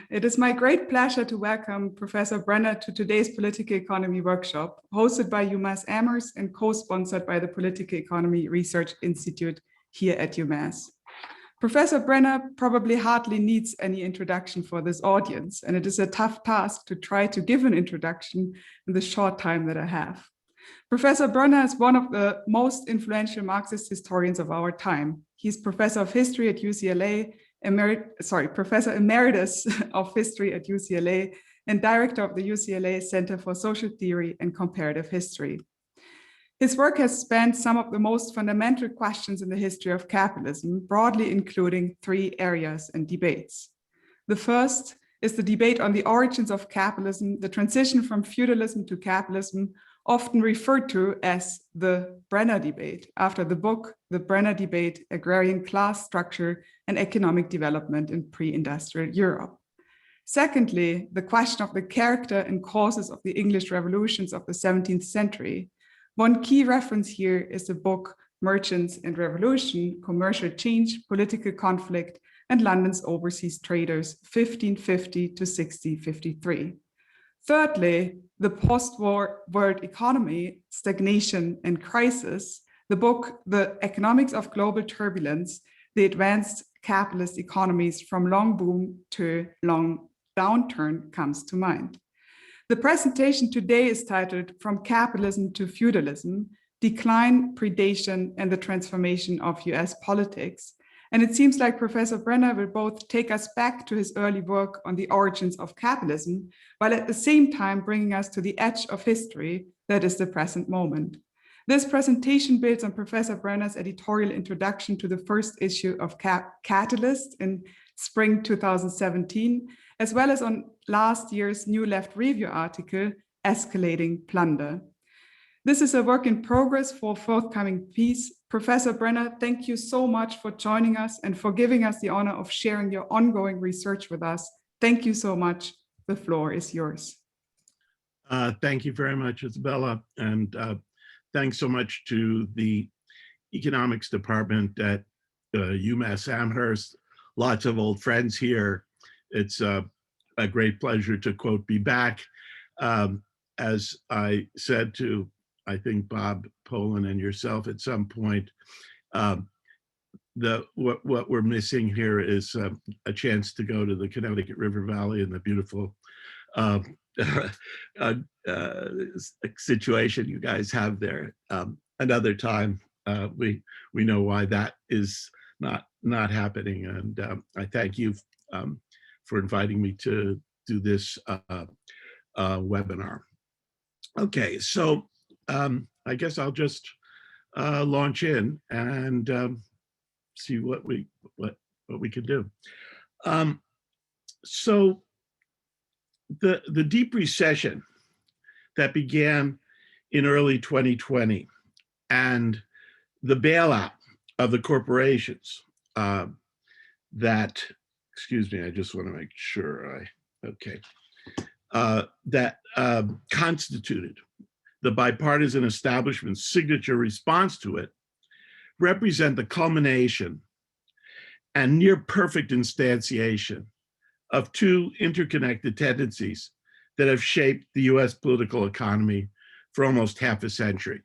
It is my great pleasure to welcome Professor Brenner to today's Political Economy workshop, hosted by UMass Amherst and co-sponsored by the Political Economy Research Institute here at UMass. Professor Brenner probably hardly needs any introduction for this audience, and it is a tough task to try to give an introduction in the short time that I have. Professor Brenner is one of the most influential Marxist historians of our time. He's professor of history at UCLA, Professor Emeritus of History at UCLA and director of the UCLA Center for Social Theory and Comparative History. His work has spanned some of the most fundamental questions in the history of capitalism, broadly including three areas and debates. The first is the debate on the origins of capitalism, the transition from feudalism to capitalism, often referred to as the Brenner debate, after the book, The Brenner Debate, Agrarian Class Structure and Economic Development in Pre-Industrial Europe. Secondly, the question of the character and causes of the English revolutions of the 17th century. One key reference here is the book Merchants and Revolution, Commercial Change, Political Conflict, and London's Overseas Traders, 1550 to 1653. Thirdly, the post-war world economy, stagnation and crisis, the book, The Economics of Global Turbulence, the advanced capitalist economies from long boom to long downturn comes to mind. The presentation today is titled From Capitalism to Feudalism, Decline, Predation, and the Transformation of US Politics. And it seems like Professor Brenner will both take us back to his early work on the origins of capitalism, while at the same time bringing us to the edge of history that is the present moment. This presentation builds on Professor Brenner's editorial introduction to the first issue of Catalyst in spring 2017, as well as on last year's New Left Review article, Escalating Plunder. This is a work in progress for a forthcoming piece. Professor Brenner, thank you so much for joining us and for giving us the honor of sharing your ongoing research with us. Thank you so much. The floor is yours. Thank you very much, Isabella. And thanks so much to the economics department at UMass Amherst. Lots of old friends here. It's a great pleasure to, quote, be back. As I said to, I think, Bob Poland and yourself at some point, what we're missing here is a chance to go to the Connecticut River Valley and the beautiful situation you guys have there. Another time, we know why that is not happening, and I thank you for inviting me to do this webinar. Okay, so I guess I'll just launch in and see what we can do. So the deep recession that began in early 2020 and the bailout of the corporations that, excuse me, I just want to make sure that constituted the bipartisan establishment's signature response to it, represent the culmination and near perfect instantiation of two interconnected tendencies that have shaped the US political economy for almost half a century.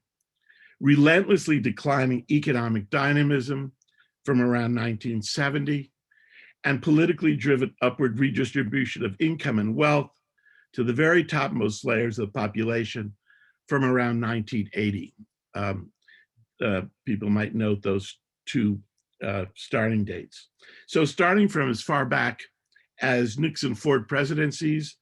Relentlessly declining economic dynamism from around 1970 and politically driven upward redistribution of income and wealth to the very topmost layers of the population from around 1980. People might note those two starting dates. So starting from as far back as Nixon-Ford presidencies,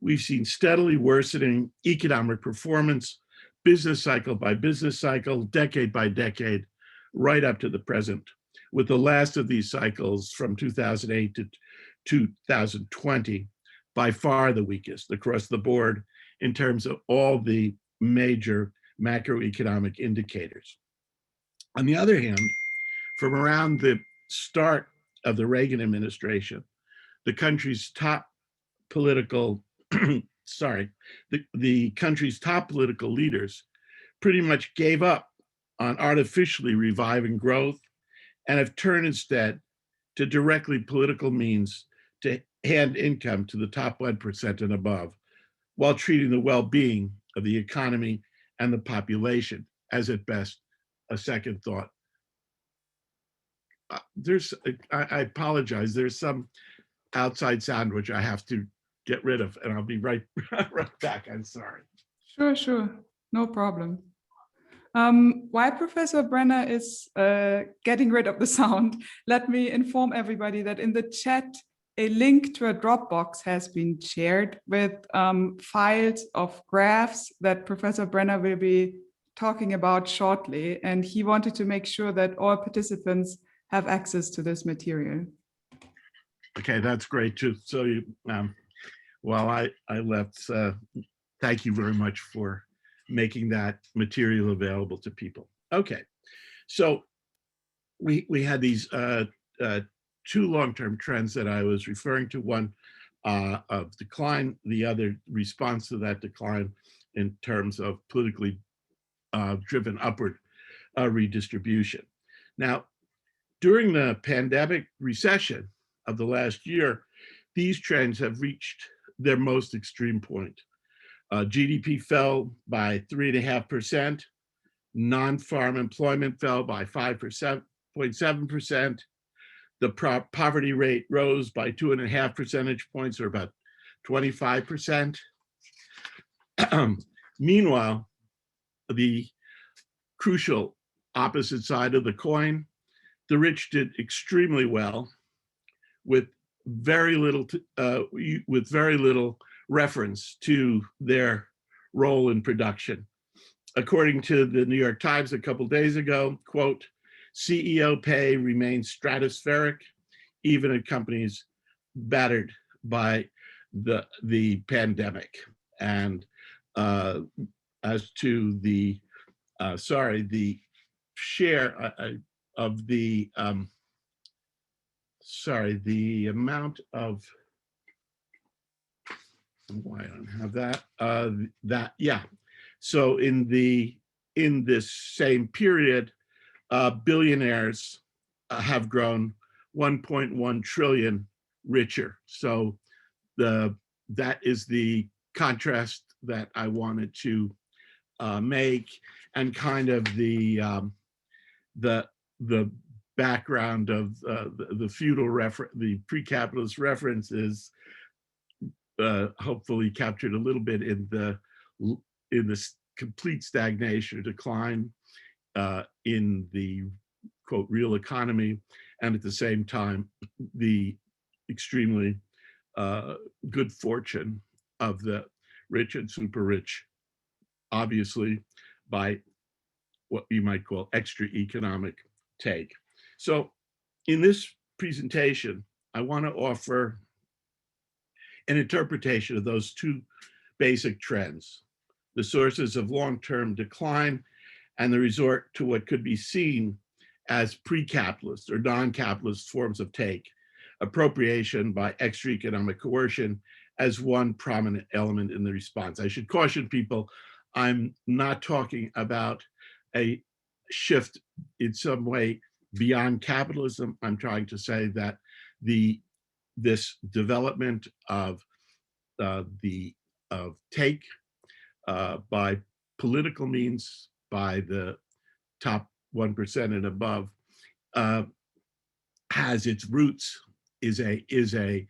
we've seen steadily worsening economic performance, business cycle by business cycle, decade by decade, right up to the present, with the last of these cycles from 2008 to 2020, by far the weakest across the board in terms of all the major macroeconomic indicators. On the other hand, from around the start of the Reagan administration, the country's top political, the country's top political leaders pretty much gave up on artificially reviving growth and have turned instead to directly political means to hand income to the top 1% and above, while treating the well-being of the economy and the population as at best a second thought. I apologize, there's some outside sound which I have to get rid of, and I'll be right back, I'm sorry. Sure, no problem. While Professor Brenner is getting rid of the sound, let me inform everybody that in the chat, a link to a Dropbox has been shared with files of graphs that Professor Brenner will be talking about shortly. And he wanted to make sure that all participants have access to this material. Okay, that's great too. So you, while I left, thank you very much for making that material available to people. Okay, so we had these two long-term trends that I was referring to, one of decline, the other response to that decline in terms of politically driven upward redistribution. Now, during the pandemic recession of the last year, these trends have reached their most extreme point. GDP fell by 3.5%, non-farm employment fell by 5.7%, the poverty rate rose by 2.5 percentage points, or about 25%. Meanwhile, the crucial opposite side of the coin, the rich did extremely well with very little reference to their role in production. According to the New York Times a couple days ago, quote, CEO pay remains stratospheric, even at companies battered by the pandemic. And as to the, the share of the, the amount of, why I don't have that, yeah. So in this same period, billionaires have grown 1.1 trillion richer. So that is the contrast that I wanted to make, and kind of the background of the feudal the pre-capitalist reference is hopefully captured a little bit in this complete stagnation or decline in the quote real economy, and at the same time the extremely good fortune of the rich and super rich, obviously by what you might call extra economic take. So in this presentation, I want to offer an interpretation of those two basic trends, the sources of long-term decline and the resort to what could be seen as pre-capitalist or non-capitalist forms of take, appropriation by extra economic coercion as one prominent element in the response. I should caution people, I'm not talking about a shift in some way beyond capitalism. I'm trying to say that this development of take by political means, by the top 1% and above, has its roots, is a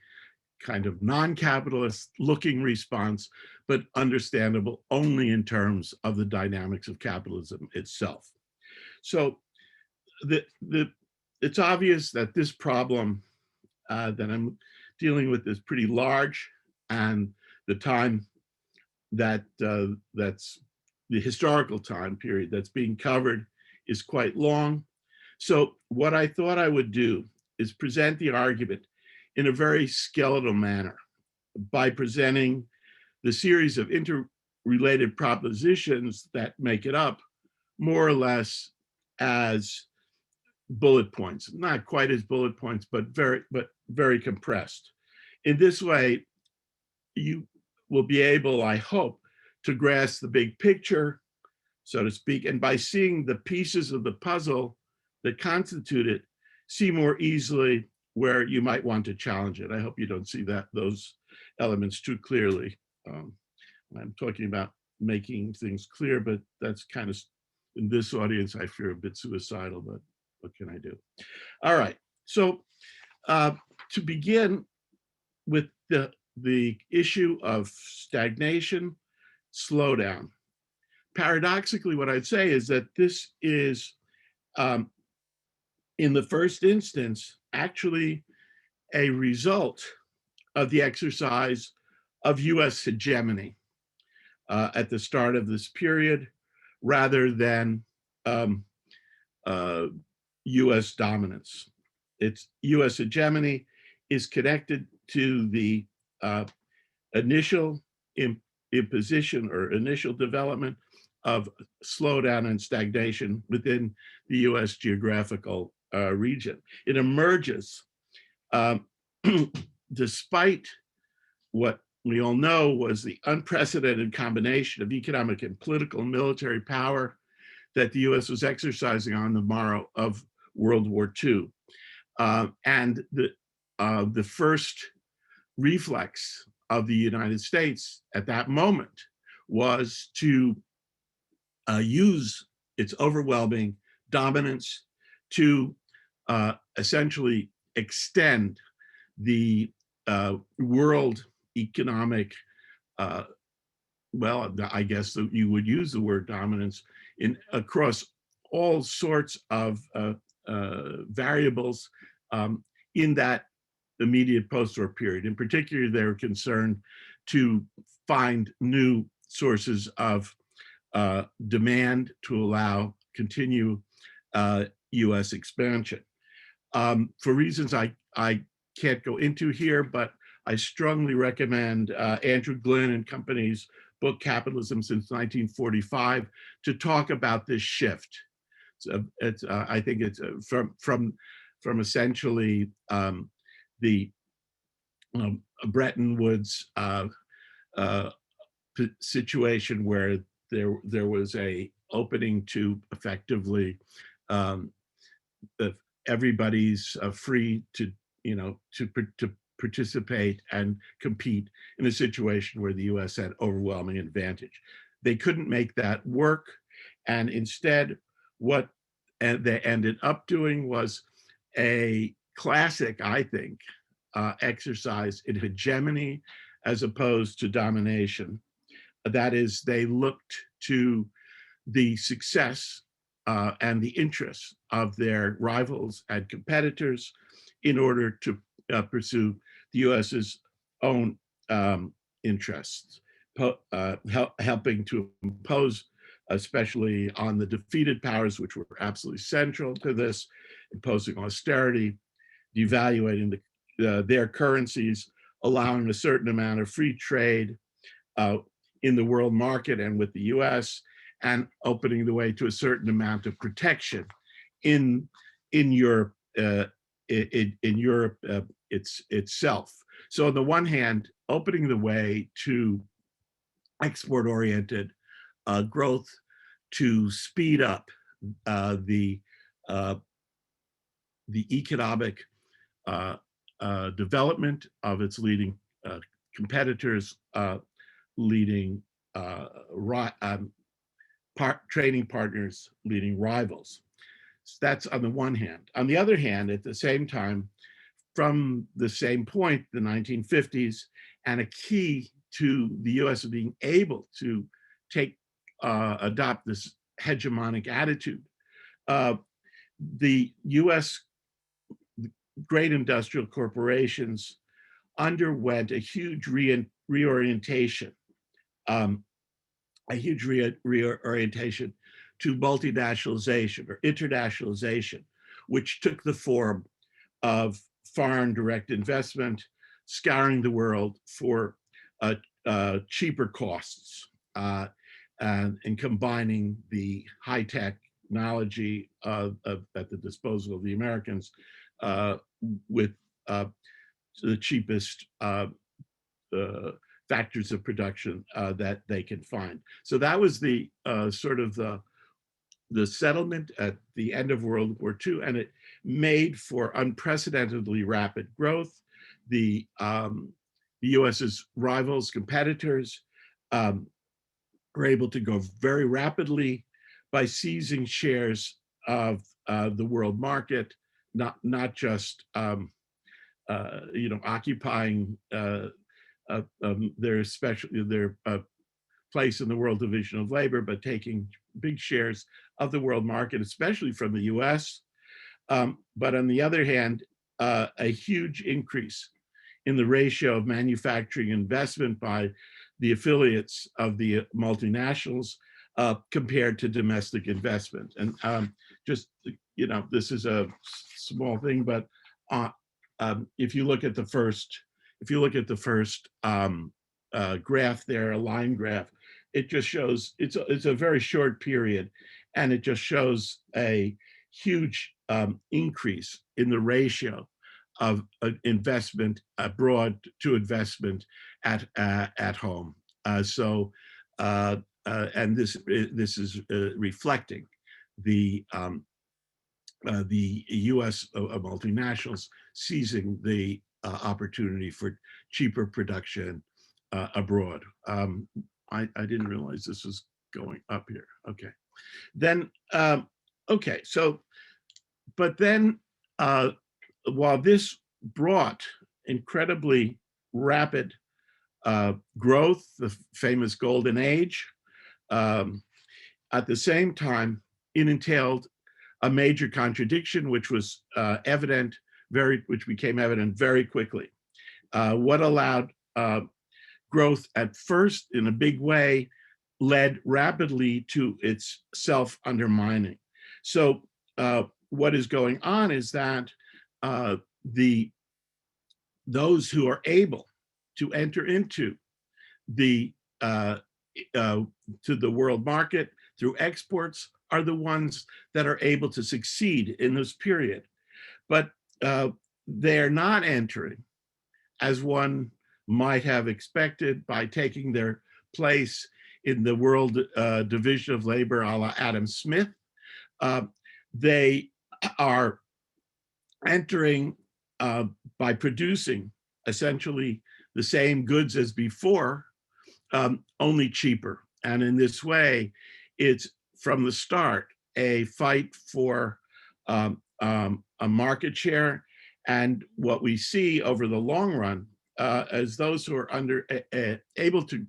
kind of non-capitalist looking response, but understandable only in terms of the dynamics of capitalism itself. So it's obvious that this problem that I'm dealing with is pretty large, and the time that's the historical time period that's being covered is quite long. So what I thought I would do is present the argument in a very skeletal manner by presenting the series of interrelated propositions that make it up more or less as bullet points, not quite as bullet points, but very compressed. In this way, you will be able, I hope, to grasp the big picture, so to speak, and by seeing the pieces of the puzzle that constitute it, see more easily where you might want to challenge it. I hope you don't see those elements too clearly. I'm talking about making things clear, but that's kind of, in this audience, I fear a bit suicidal, but what can I do? All right, so to begin with the issue of stagnation, slowdown. Paradoxically, what I'd say is that this is, in the first instance, actually a result of the exercise of US hegemony at the start of this period, rather than US dominance. It's US hegemony is connected to the initial imposition or initial development of slowdown and stagnation within the US geographical region. It emerges despite what we all know was the unprecedented combination of economic and political and military power that the US was exercising on the morrow of World War II. And the first reflex of the United States at that moment was to use its overwhelming dominance to essentially extend the world economic, well, I guess you would use the word dominance across all sorts of variables in that immediate post-war period. In particular, they were concerned to find new sources of demand to allow continue US expansion. For reasons I can't go into here, but I strongly recommend Andrew Glynn and company's book, Capitalism Since 1945, to talk about this shift. So I think it's from essentially the Bretton Woods situation where there was a opening to effectively everybody's free to to participate and compete in a situation where the US had overwhelming advantage. They couldn't make that work, and instead what they ended up doing was a classic, I think, exercise in hegemony as opposed to domination. That is, they looked to the success and the interests of their rivals and competitors in order to pursue the US's own interests, helping to impose, especially on the defeated powers, which were absolutely central to this, imposing austerity, devaluating their currencies, allowing a certain amount of free trade in the world market and with the US, and opening the way to a certain amount of protection in Europe, itself. So on the one hand, opening the way to export-oriented growth to speed up the economic development of its leading competitors, leading trading partners, leading rivals. So that's on the one hand. On the other hand, at the same time, from the same point, the 1950s, and a key to the US being able to adopt this hegemonic attitude, the US great industrial corporations underwent a huge reorientation, reorientation to multinationalization or internationalization, which took the form of foreign direct investment, scouring the world for cheaper costs, and combining the high technology at the disposal of the Americans with the cheapest factors of production that they can find. So that was the sort of the settlement at the end of World War II, and made for unprecedentedly rapid growth. The US's rivals, competitors, were able to go very rapidly by seizing shares of the world market, not just occupying their place in the world division of labor, but taking big shares of the world market, especially from the US. But on the other hand, a huge increase in the ratio of manufacturing investment by the affiliates of the multinationals compared to domestic investment. And this is a small thing, but if you look at the first, graph there, a line graph, it just shows it's a very short period, and it just shows a huge increase in the ratio of investment abroad to investment at home. And this is reflecting the U.S. multinationals seizing the opportunity for cheaper production abroad. I didn't realize this was going up here. Okay, then okay. So, but then while this brought incredibly rapid growth, the famous golden age, at the same time, it entailed a major contradiction, which was which became evident very quickly. What allowed growth at first in a big way led rapidly to its self-undermining. So what is going on is that those who are able to enter into the to the world market through exports are the ones that are able to succeed in this period. But they're not entering, as one might have expected, by taking their place in the world division of labor a la Adam Smith. They are entering by producing essentially the same goods as before, only cheaper. And in this way, it's from the start a fight for a market share. And what we see over the long run as those who are able to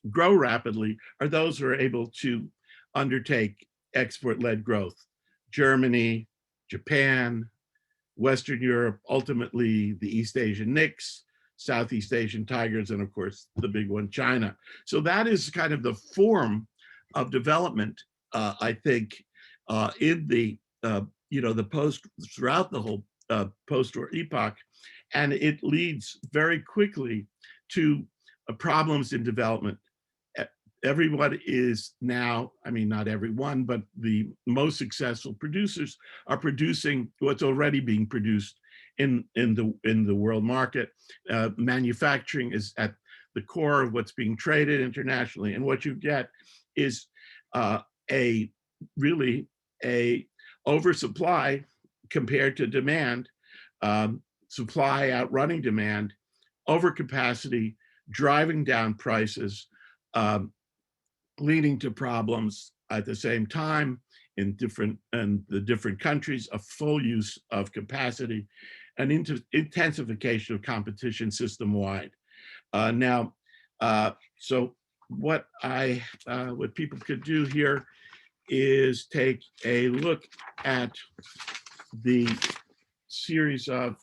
grow rapidly are those who are able to undertake export-led growth. Germany, Japan, Western Europe, ultimately the East Asian NICs, Southeast Asian tigers, and of course the big one, China. So that is kind of the form of development, I think, in the throughout the whole post-war epoch, and it leads very quickly to problems in development. Everyone is now, I mean, not everyone, but the most successful producers are producing what's already being produced in the world market. Manufacturing is at the core of what's being traded internationally, and what you get is really a oversupply compared to demand, supply outrunning demand, overcapacity, driving down prices, leading to problems at the same time in the different countries, a full use of capacity, and intensification of competition system-wide. So what people could do here is take a look at the series of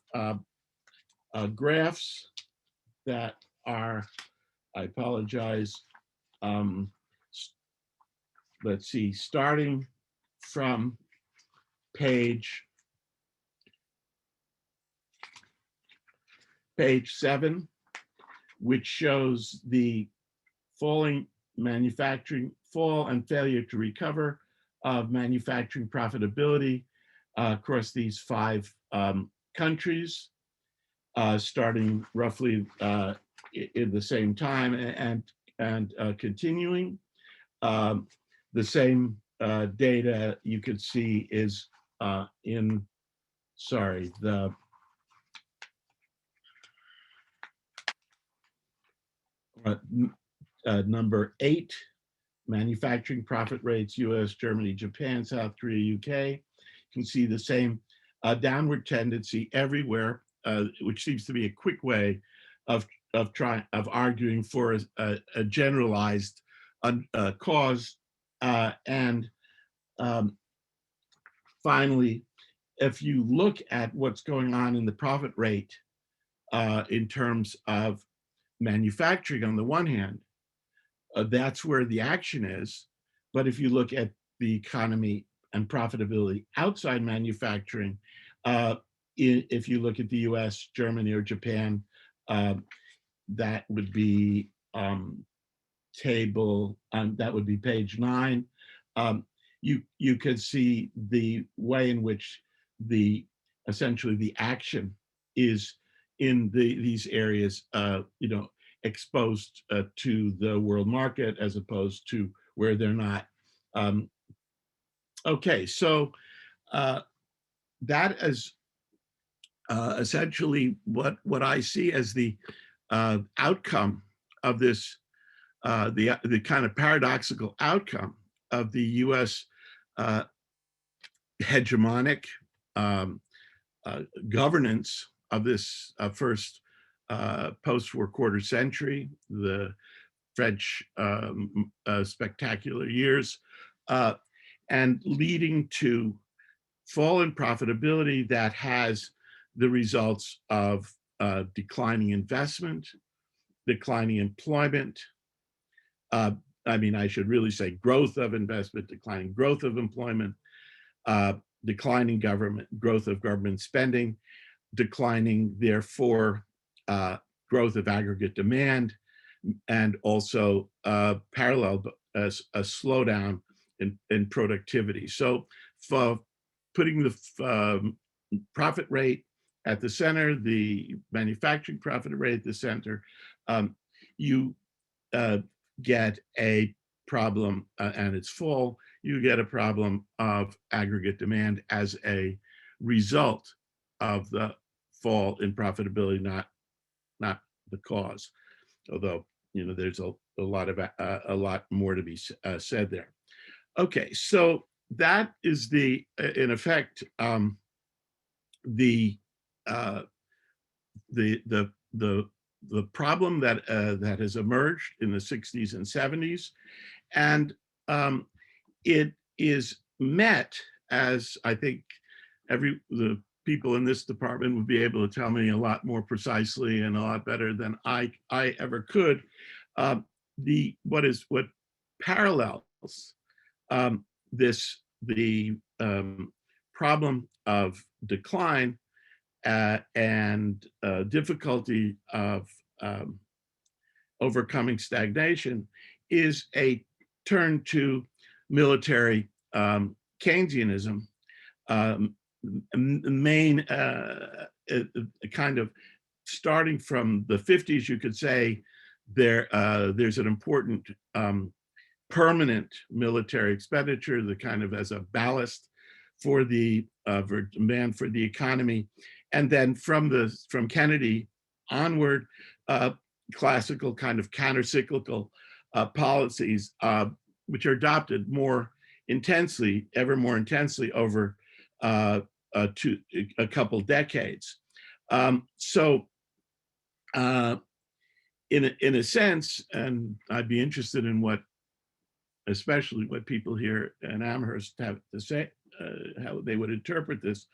graphs that are, I apologize, let's see, starting from page 7, which shows the falling manufacturing, fall and failure to recover of manufacturing profitability across these 5 countries, starting roughly in the same time and continuing. The same data you could see is in, sorry, the number 8, manufacturing profit rates, US, Germany, Japan, South Korea, UK. You can see the same downward tendency everywhere, which seems to be a quick way of arguing for a generalized cause. And finally, if you look at what's going on in the profit rate in terms of manufacturing on the one hand, that's where the action is. But if you look at the economy and profitability outside manufacturing, if you look at the US, Germany, or Japan, that would be that would be page 9. You could see the way in which essentially the action is in these areas, exposed to the world market as opposed to where they're not. Okay, so that is essentially what I see as the outcome of this, the kind of paradoxical outcome of the US hegemonic governance of this first post-war quarter century, the French spectacular years, and leading to fall in profitability that has the results of declining investment, declining employment. I should really say growth of investment, declining growth of employment, declining growth of government spending, declining, therefore, growth of aggregate demand, and also parallel a slowdown in productivity. So for putting the profit rate at the center, the manufacturing profit rate at the center, you get a problem, and it's full, you get a problem of aggregate demand as a result of the fall in profitability, not the cause. Although, there's a lot more to be said there. Okay, so that is in effect, the problem that has emerged in the 60s and 70s, and it is met, as I think the people in this department would be able to tell me a lot more precisely and a lot better than I ever could. What parallels the problem of decline and difficulty of overcoming stagnation is a turn to military Keynesianism. Main kind of starting from the 50s, you could say there's an important permanent military expenditure, the kind of as a ballast for the demand for the economy, and then from Kennedy onward, classical kind of counter-cyclical policies, which are adopted ever more intensely over a couple decades. So in a sense, and I'd be interested in especially what people here in Amherst have to say, how they would interpret this.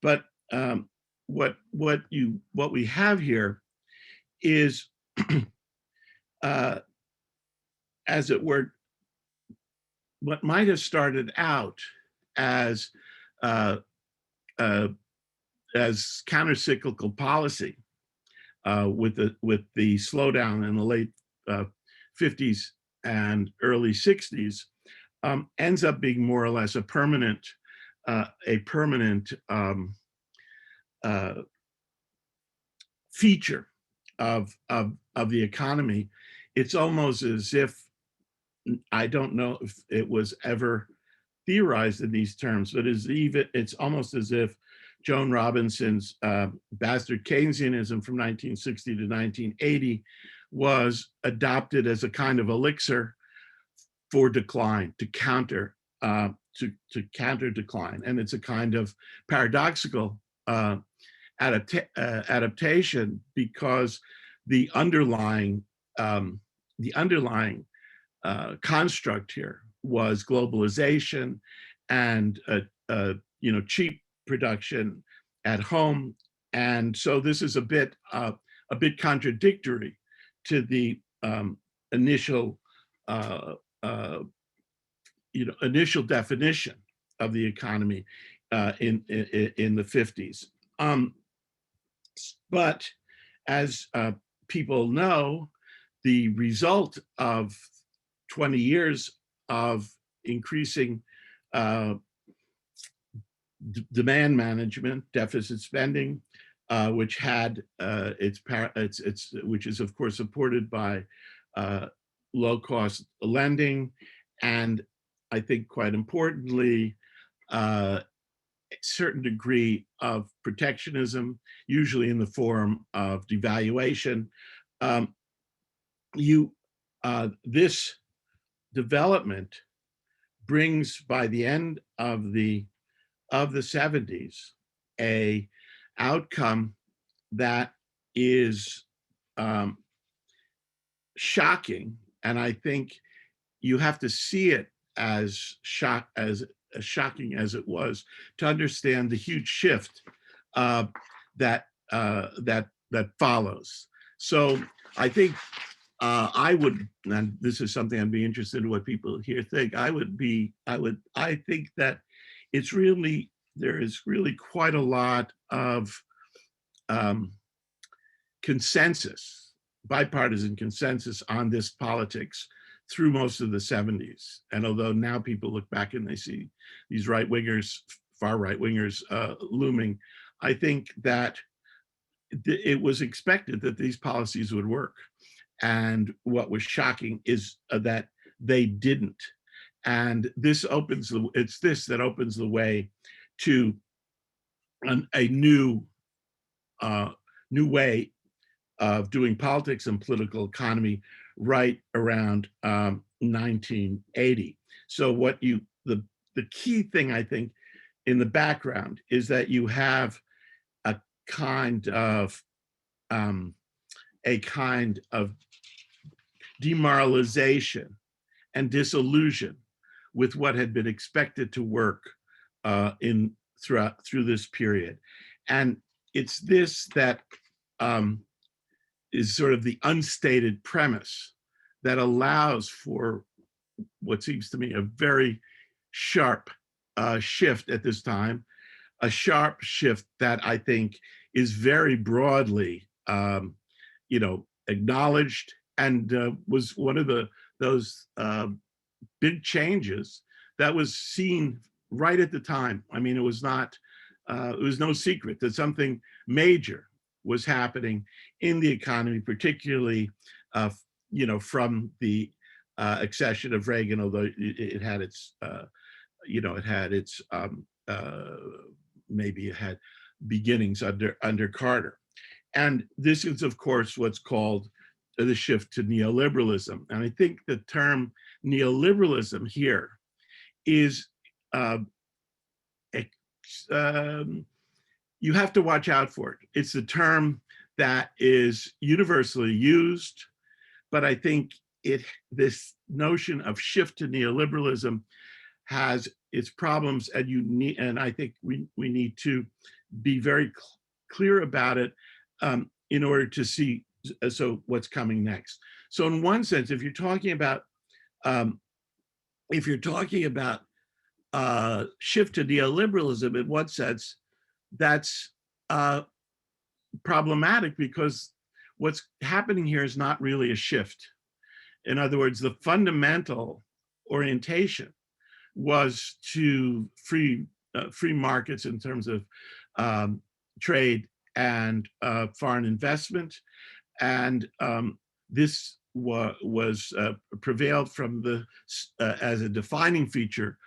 But what we have here is, as it were, what might have started out as counter-cyclical policy with the slowdown in the late 50s and early 60s, ends up being more or less a permanent feature of the economy. It's almost as if, I don't know if it was ever theorized in these terms, but it's almost as if Joan Robinson's bastard Keynesianism from 1960 to 1980 was adopted as a kind of elixir for decline, to counter decline. And it's a kind of paradoxical adaptation, because the underlying construct here was globalization and cheap production at home. And so this is a bit contradictory to the initial initial definition of the economy in the 50s. But as people know, the result of 20 years of increasing demand management, deficit spending, which had which is of course supported by low-cost lending, and I think quite importantly, a certain degree of protectionism, usually in the form of devaluation. This development brings, by the end of the 70s, a outcome that is shocking, and I think you have to see it as shocking as it was to understand the huge shift that follows. So I think I would, and this is something I'd be interested in what people here think. I think that it's really, there is really quite a lot of consensus, bipartisan consensus on this politics through most of the 70s. And although now people look back and they see these right-wingers, far right-wingers looming, I think that it was expected that these policies would work. And what was shocking is that they didn't. And this opens that opens the way to a new way of doing politics and political economy right around 1980. So what the key thing, I think, in the background is that you have a kind of demoralization and disillusion with what had been expected to work through this period. And it's this that is sort of the unstated premise that allows for what seems to me a very sharp shift at this time, a sharp shift that I think is very broadly, acknowledged, and was one of those big changes that was seen right at the time. I mean, it was no secret that something major was happening in the economy, particularly, from the accession of Reagan, although it had its, maybe it had beginnings under Carter. And this is, of course, what's called the shift to neoliberalism. And I think the term neoliberalism here is, you have to watch out for it. It's a term that is universally used, but I think this notion of shift to neoliberalism has its problems, and I think we need to be very clear about it in order to see what's coming next. So in one sense, if you're talking about shift to neoliberalism, in one sense, that's problematic, because what's happening here is not really a shift. In other words, the fundamental orientation was to free markets in terms of trade and foreign investment, and this was prevailed from as a defining feature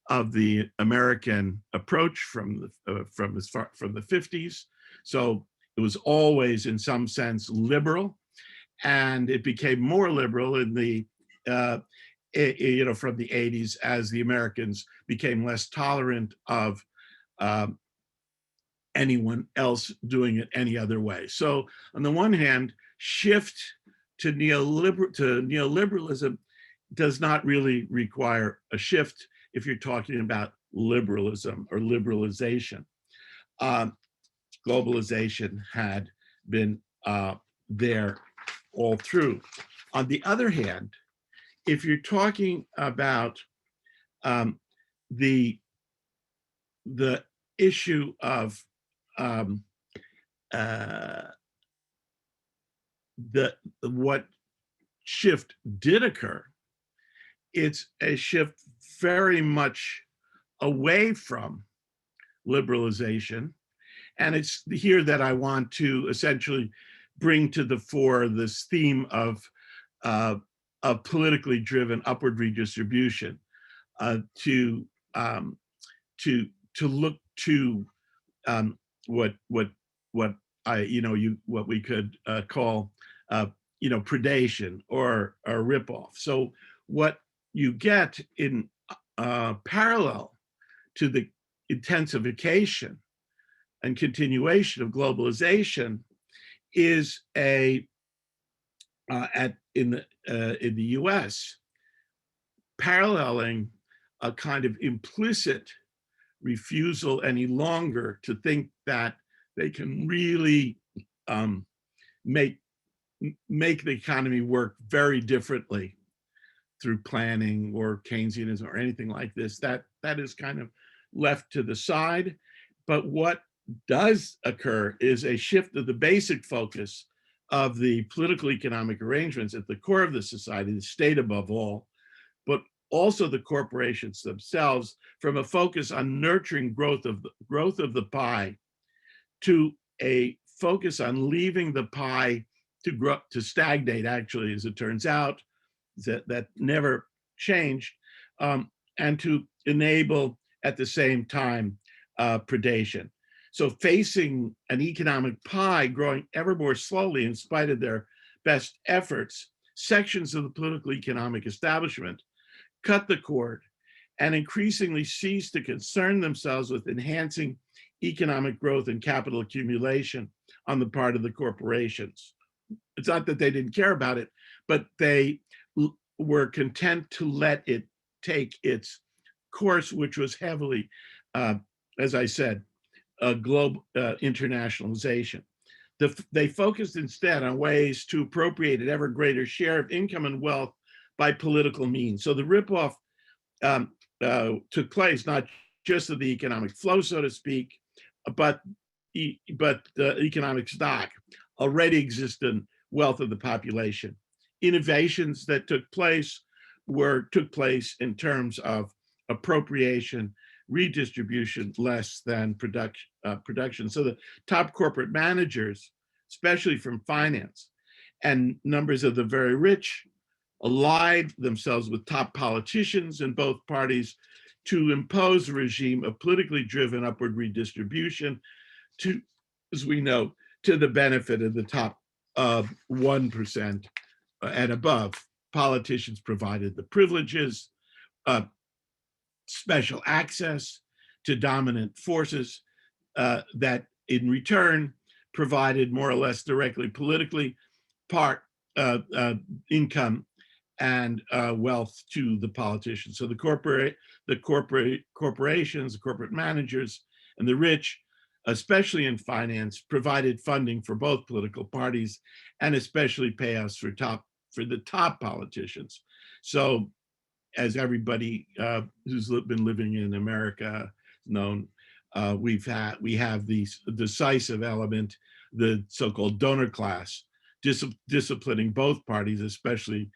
of the American approach from the 50s. So it was always, in some sense, liberal, and it became more liberal in the from the 80s as the Americans became less tolerant of anyone else doing it any other way. So on the one hand, shift to neoliberalism does not really require a shift if you're talking about liberalism or liberalization. Globalization had been there all through. On the other hand, if you're talking about the issue of what shift did occur, it's a shift very much away from liberalization. And it's here that I want to essentially bring to the fore this theme of politically driven upward redistribution, to look to what we could call predation or a ripoff. So what you get in parallel to the intensification and continuation of globalization is in the US, paralleling a kind of implicit refusal any longer to think that they can really make the economy work very differently through planning or Keynesianism or anything like this. That is kind of left to the side. But what does occur is a shift of the basic focus of the political economic arrangements at the core of the society, the state above all, but also the corporations themselves, from a focus on nurturing growth of the pie to a focus on leaving the pie to stagnate, actually, as it turns out, that never changed, and to enable at the same time predation. So facing an economic pie growing ever more slowly in spite of their best efforts, sections of the political economic establishment cut the cord and increasingly cease to concern themselves with enhancing economic growth and capital accumulation on the part of the corporations. It's not that they didn't care about it, but they were content to let it take its course, which was heavily, as I said, global internationalization. They focused instead on ways to appropriate an ever greater share of income and wealth by political means. So the ripoff took place not just of the economic flow, so to speak, but the economic stock already existent wealth of the population. Innovations that took place in terms of appropriation, redistribution, less than production. So the top corporate managers, especially from finance, and numbers of the very rich allied themselves with top politicians in both parties to impose a regime of politically driven upward redistribution to, as we know, to the benefit of the top 1% and above. Politicians provided the privileges, special access to dominant forces that in return provided more or less directly politically income and wealth to the politicians. So the corporations, the corporate managers, and the rich, especially in finance, provided funding for both political parties and especially payouts for the top politicians. So as everybody who's been living in America known, we have the decisive element, the so-called donor class, disciplining both parties, especially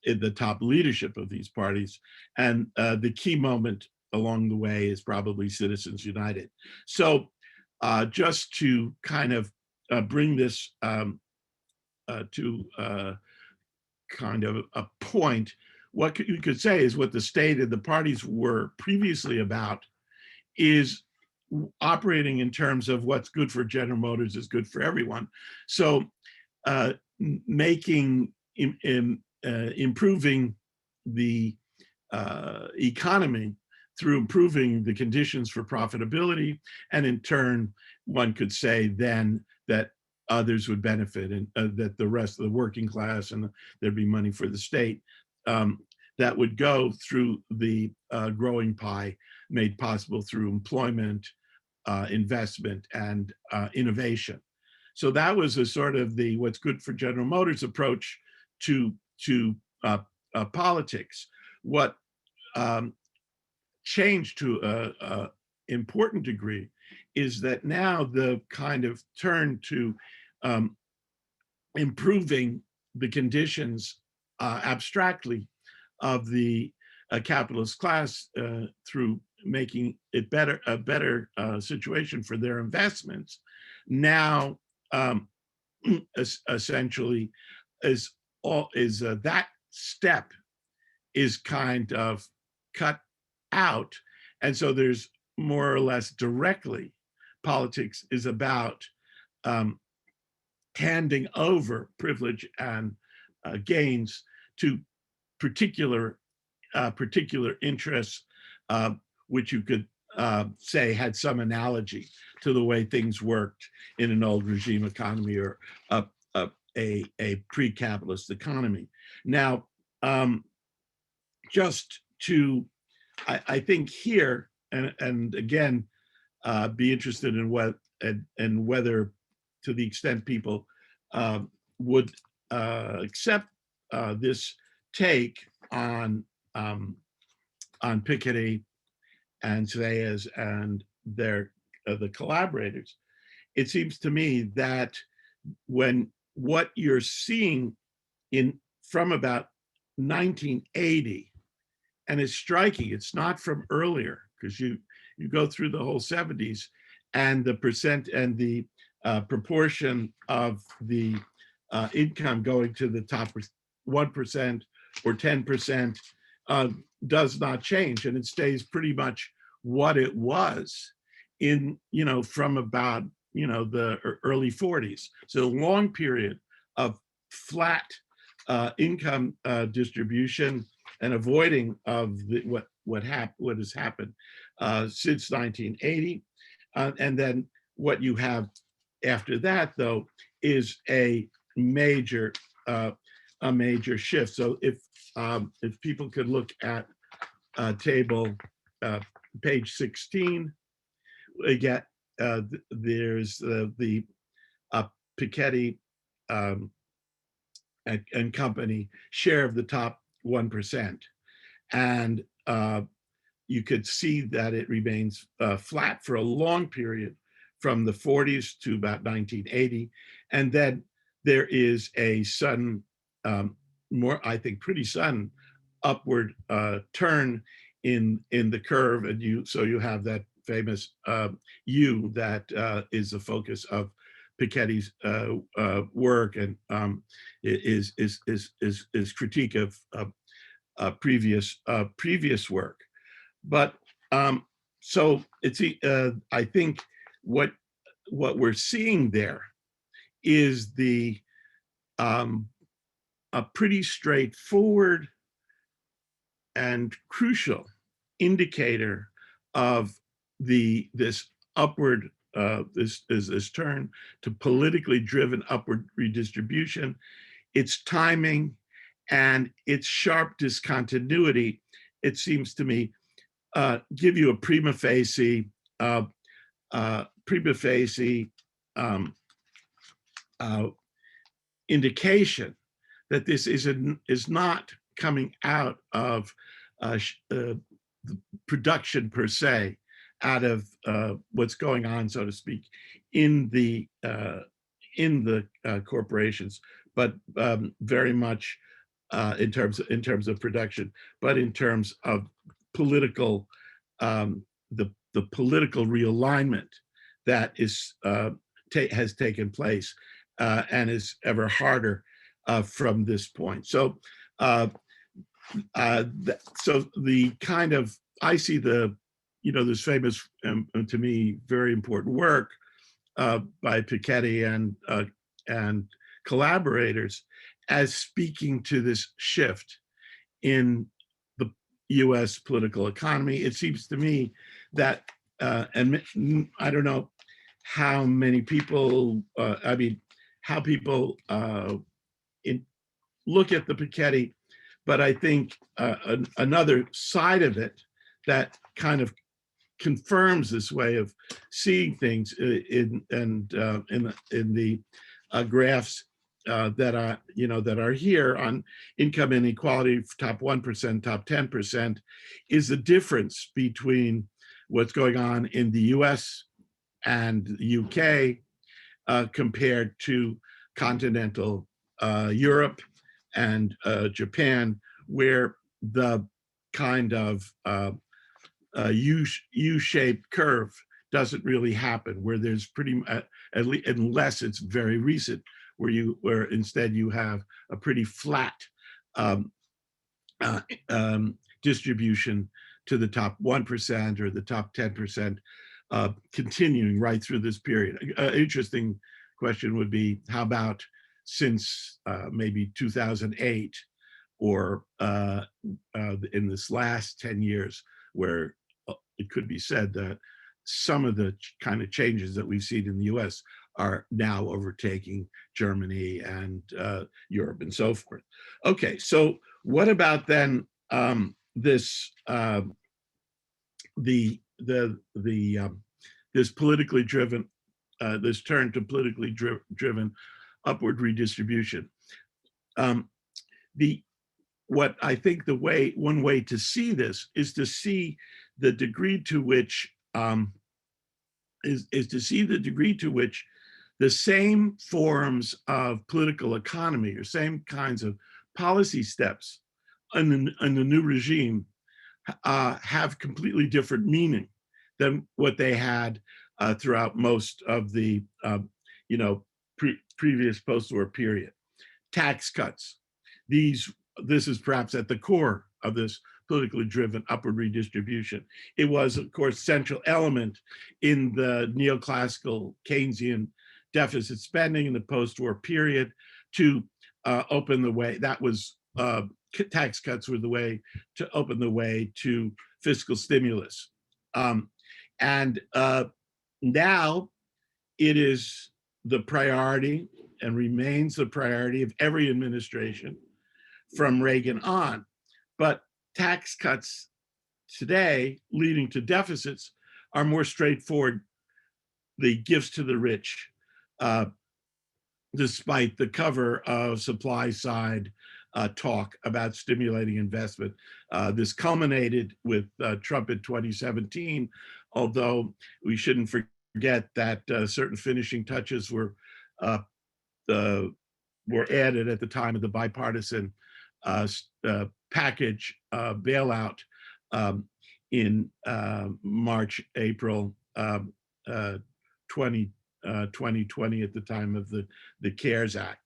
in the top leadership of these parties. And the key moment along the way is probably Citizens United. So just to kind of bring this to kind of a point, what you could say is what the state and the parties were previously about is operating in terms of what's good for General Motors is good for everyone. So improving the economy through improving the conditions for profitability, and in turn, one could say then that others would benefit, and that the rest of the working class, and there'd be money for the state that would go through the growing pie made possible through employment, investment, and innovation. So that was a sort of the what's good for General Motors approach to politics. What changed to an important degree is that now the kind of turn to improving the conditions abstractly of the capitalist class through making it a better situation for their investments, now essentially that step is kind of cut out. And so there's more or less directly, politics is about handing over privilege and gains to particular interests, which you could say had some analogy to the way things worked in an old regime economy or a pre-capitalist economy. Now, just to, I think here, and again, be interested in what and whether, to the extent people would accept this take on Piketty and Zayas and their the collaborators. It seems to me that when what you're seeing from about 1980, and it's striking, it's not from earlier, because you go through the whole 70s, and the percent and the proportion of the income going to the top 1% or 10% does not change, and it stays pretty much what it was in, from about, the early 40s. So a long period of flat income distribution and avoiding of what has happened since 1980. And then what you have after that, though, is a major shift. So if people could look at table page 16, we get there's the Piketty and company share of the top 1%, and you could see that it remains flat for a long period from the 40s to about 1980, and then there is a sudden, I think pretty sudden, upward turn in the curve, and you have that famous U that is the focus of Piketty's work, and is critique of previous work. But so it's I think what we're seeing there is a pretty straightforward and crucial indicator of this upward this turn to politically driven upward redistribution, its timing, and its sharp discontinuity. It seems to me give you a prima facie indication that this is not coming out of production per se, out of what's going on, so to speak, in the corporations, but very much in terms of production, but in terms of political the political realignment that has taken place and is ever harder from this point. So So the kind of, I see the, this famous, to me, very important work by Piketty and collaborators as speaking to this shift in the US political economy. It seems to me that, and I don't know how many people, how people look at the Piketty, but I think another side of it that kind of confirms this way of seeing things in the graphs that are here on income inequality, top 1%, top 10%, is the difference between what's going on in the US and the UK compared to continental Europe and Japan, where the kind of U-shaped curve doesn't really happen, where there's pretty, at least unless it's very recent, where instead you have a pretty flat distribution to the top 1% or the top 10%, continuing right through this period. Interesting question would be, how about since maybe 2008, or in this last 10 years, where it could be said that some of the kind of changes that we've seen in the US are now overtaking Germany and Europe and so forth. Okay, so what about then this this politically driven, this turn to politically driven upward redistribution? What I think one way to see this is to see the degree to which the same forms of political economy or same kinds of policy steps in the new regime have completely different meaning than what they had throughout most of the previous post-war period. Tax cuts. This is perhaps at the core of this politically driven upward redistribution. It was, of course, central element in the neoclassical Keynesian deficit spending in the post-war period to open the way. That was, tax cuts were the way to open the way to fiscal stimulus. And now it is the priority and remains the priority of every administration from Reagan on. But tax cuts today leading to deficits are more straightforward, the gifts to the rich, despite the cover of supply side talk about stimulating investment. This culminated with Trump in 2017, although we shouldn't forget that certain finishing touches were added at the time of the bipartisan package bailout in March, April 2020 at the time of the CARES Act.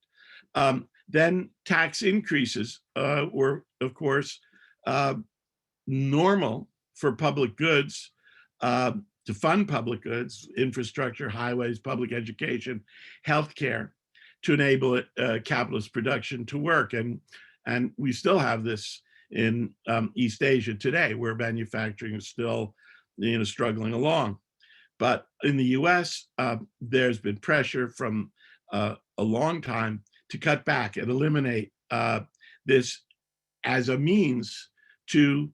Then tax increases were, of course, normal for public goods, to fund public goods, infrastructure, highways, public education, healthcare, to enable capitalist production to work. And we still have this in East Asia today, where manufacturing is still struggling along. But in the US, there's been pressure from a long time to cut back and eliminate this as a means to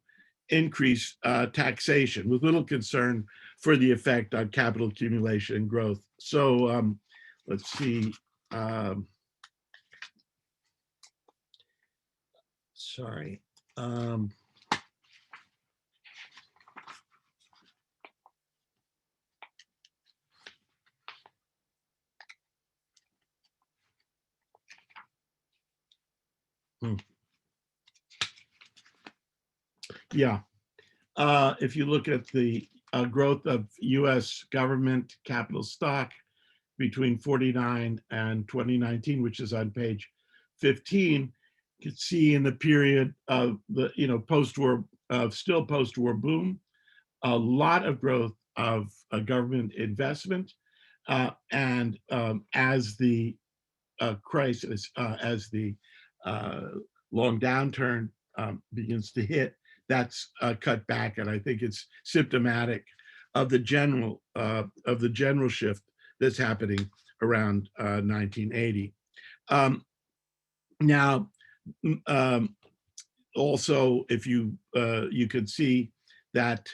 increase taxation, with little concern for the effect on capital accumulation and growth. So let's see. Sorry. Yeah. If you look at the growth of US government capital stock between 49 and 2019, which is on page 15, You could see in the period of the post-war, still post-war boom, a lot of growth of government investment, and as the crisis, as the long downturn begins to hit, that's cut back, and I think it's symptomatic of the general shift that's happening around 1980. Now, also, if you could see that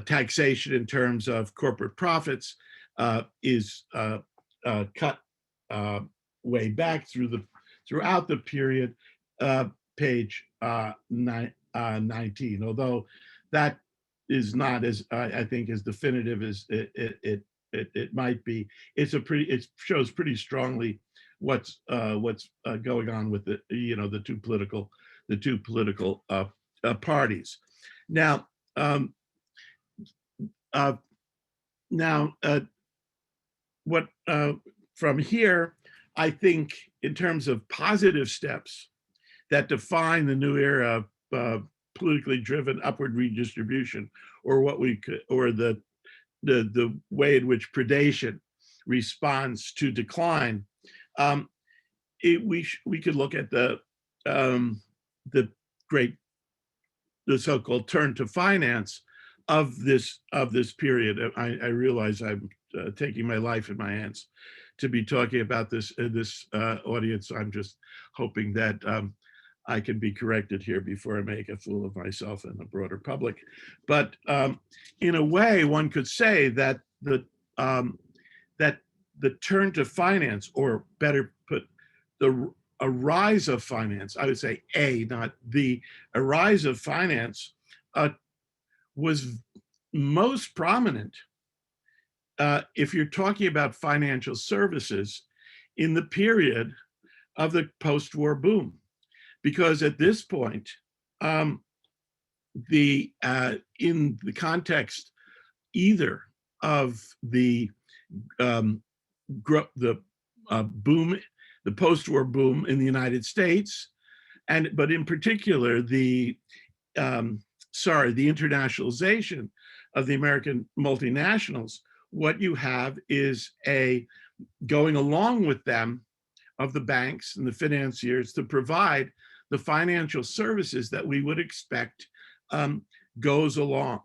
taxation in terms of corporate profits is cut way back throughout the period, page 19. Although that is not as I think as definitive as it might be. It shows pretty strongly what's going on with the two political parties. Now, what from here, I think in terms of positive steps that define the new era of politically driven upward redistribution, or what we could, or the way in which predation responds to decline, we could look at the so-called turn to finance of this period. I realize I'm taking my life in my hands to be talking about this in this audience. I'm just hoping that I can be corrected here before I make a fool of myself and the broader public. But in a way, one could say that the turn to finance, or better put, a rise of finance, I would say a rise of finance was most prominent if you're talking about financial services in the period of the post-war boom. Because at this point, in the context either of the boom, the post-war boom in the United States, but in particular the internationalization of the American multinationals, what you have is a going along with them of the banks and the financiers to provide the financial services that we would expect goes along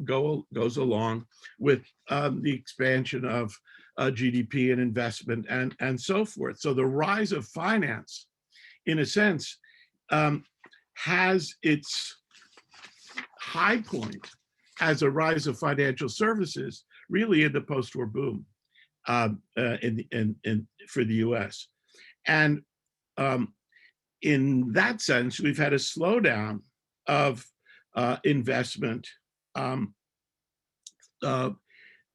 with the expansion of GDP and investment and so forth. So the rise of finance, in a sense, has its high point as a rise of financial services, really in the post-war boom for the U.S. And in that sense, we've had a slowdown of investment, and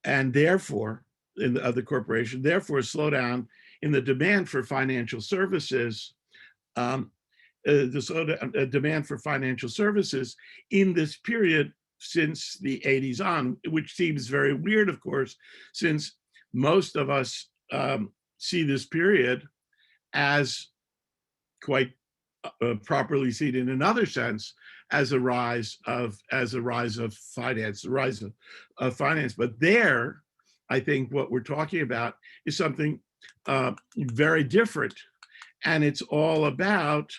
therefore, of the corporation, therefore a slowdown in the demand for financial services, demand for financial services in this period since the 80s on, which seems very weird, of course, since most of us see this period as quite properly seen in another sense as a rise of finance, But there, I think what we're talking about is something very different, and it's all about,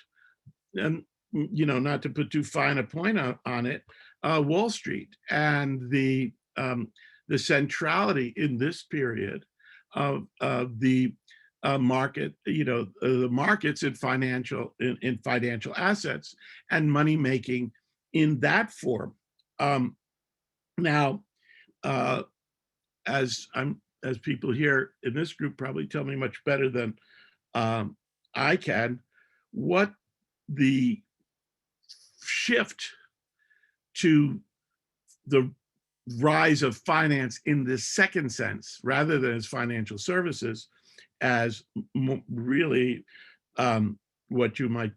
not to put too fine a point on it, Wall Street and the centrality in this period of the market, the markets in financial assets and money making in that form. Now, as people here in this group probably tell me much better than I can, what the shift to the rise of finance in the second sense, rather than as financial services, as really what you might,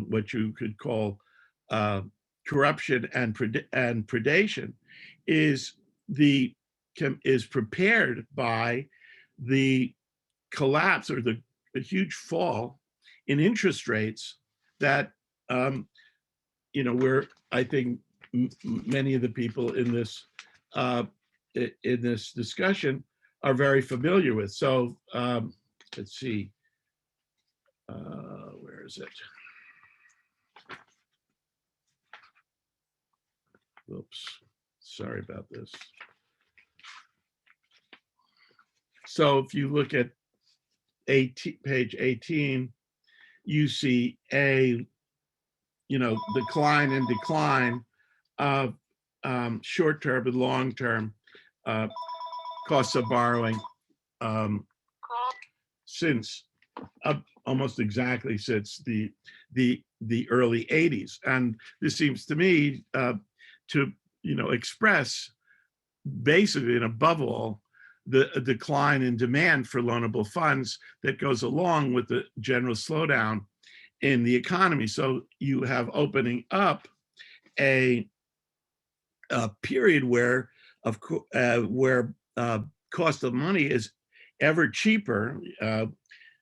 what you could call corruption and predation, is prepared by the collapse or the huge fall in interest rates that where I think many of the people in this discussion are very familiar with. So let's see, where is it? Oops, sorry about this. So if you look at page 18, you see a decline of short-term and long-term costs of borrowing since almost exactly since the early 80s. And this seems to me to express basically and above all the decline in demand for loanable funds that goes along with the general slowdown in the economy. So you have opening up a period where cost of money is ever cheaper.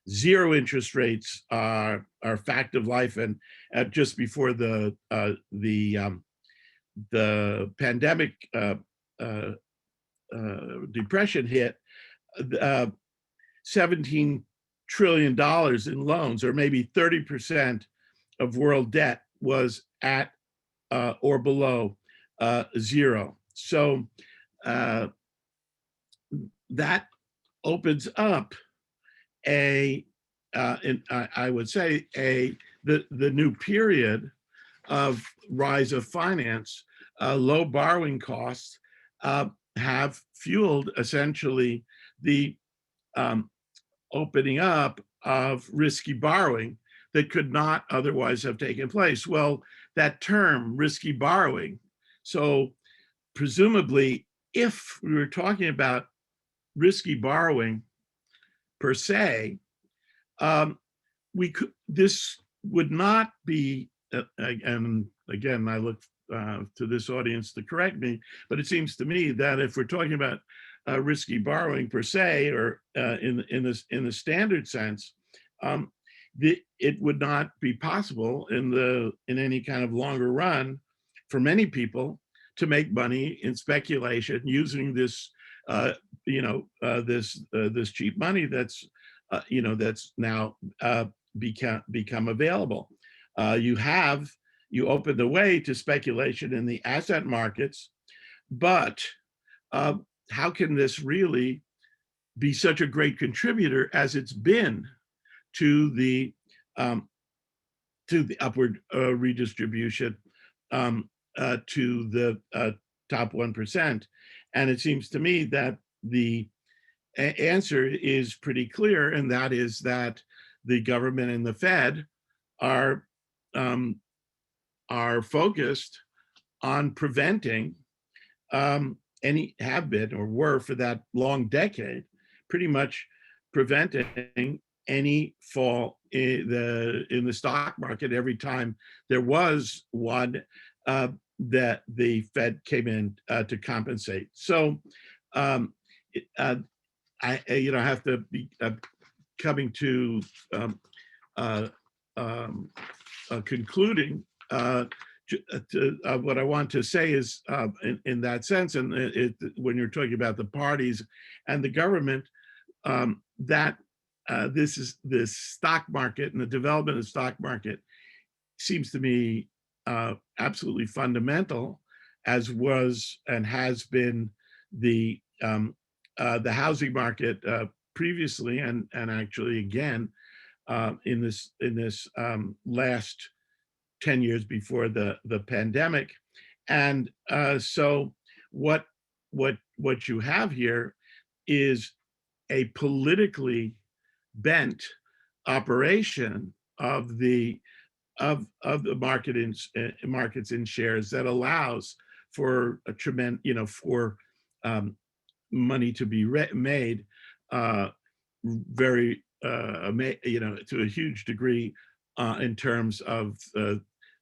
Zero interest rates are fact of life, and just before the pandemic depression hit, $17 trillion in loans, or maybe 30% of world debt, was at or below zero. So that opens up I would say the new period of rise of finance. Low borrowing costs have fueled essentially the opening up of risky borrowing that could not otherwise have taken place. Well, that term, risky borrowing, so presumably if we were talking about risky borrowing per se, this would not be, and again, I look to this audience to correct me, but it seems to me that if we're talking about risky borrowing per se, or in the standard sense, it would not be possible in any kind of longer run for many people to make money in speculation using this this cheap money that's that's now become available. You open the way to speculation in the asset markets, but how can this really be such a great contributor as it's been to the upward redistribution to the top 1%? And it seems to me that the answer is pretty clear, and that is that the government and the Fed are focused on preventing have been or were for that long decade, pretty much preventing any fall in the stock market every time there was one that the Fed came in to compensate. So I have to be coming to concluding. What I want to say is, in that sense, and when you're talking about the parties and the government, that this stock market and the development of the stock market seems to me absolutely fundamental, as was and has been the housing market previously, and actually again in this last 10 years before the pandemic. And so what you have here is a politically bent operation of the markets in shares that allows for a tremendous for money to be made very to a huge degree in terms of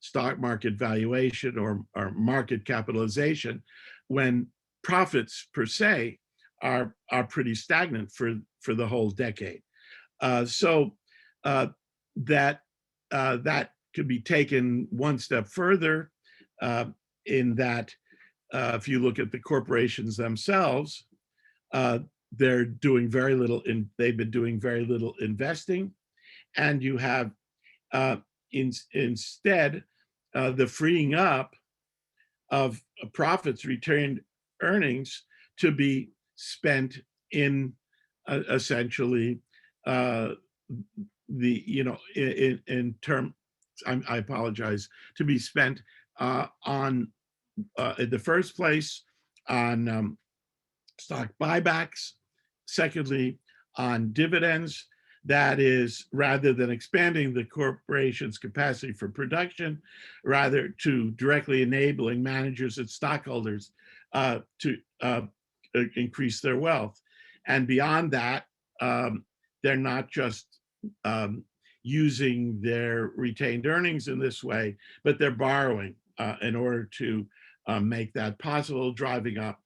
stock market valuation or market capitalization, when profits per se are pretty stagnant for the whole decade. So that could be taken one step further in that if you look at the corporations themselves, they're doing very little, they've been doing very little investing, and you have instead the freeing up of profits, retained earnings, to be spent in essentially in term, I apologize, to be spent on in the first place on stock buybacks, secondly on dividends. That is, rather than expanding the corporation's capacity for production, rather to directly enabling managers and stockholders to increase their wealth. And beyond that, they're not just using their retained earnings in this way, but they're borrowing in order to make that possible, driving up,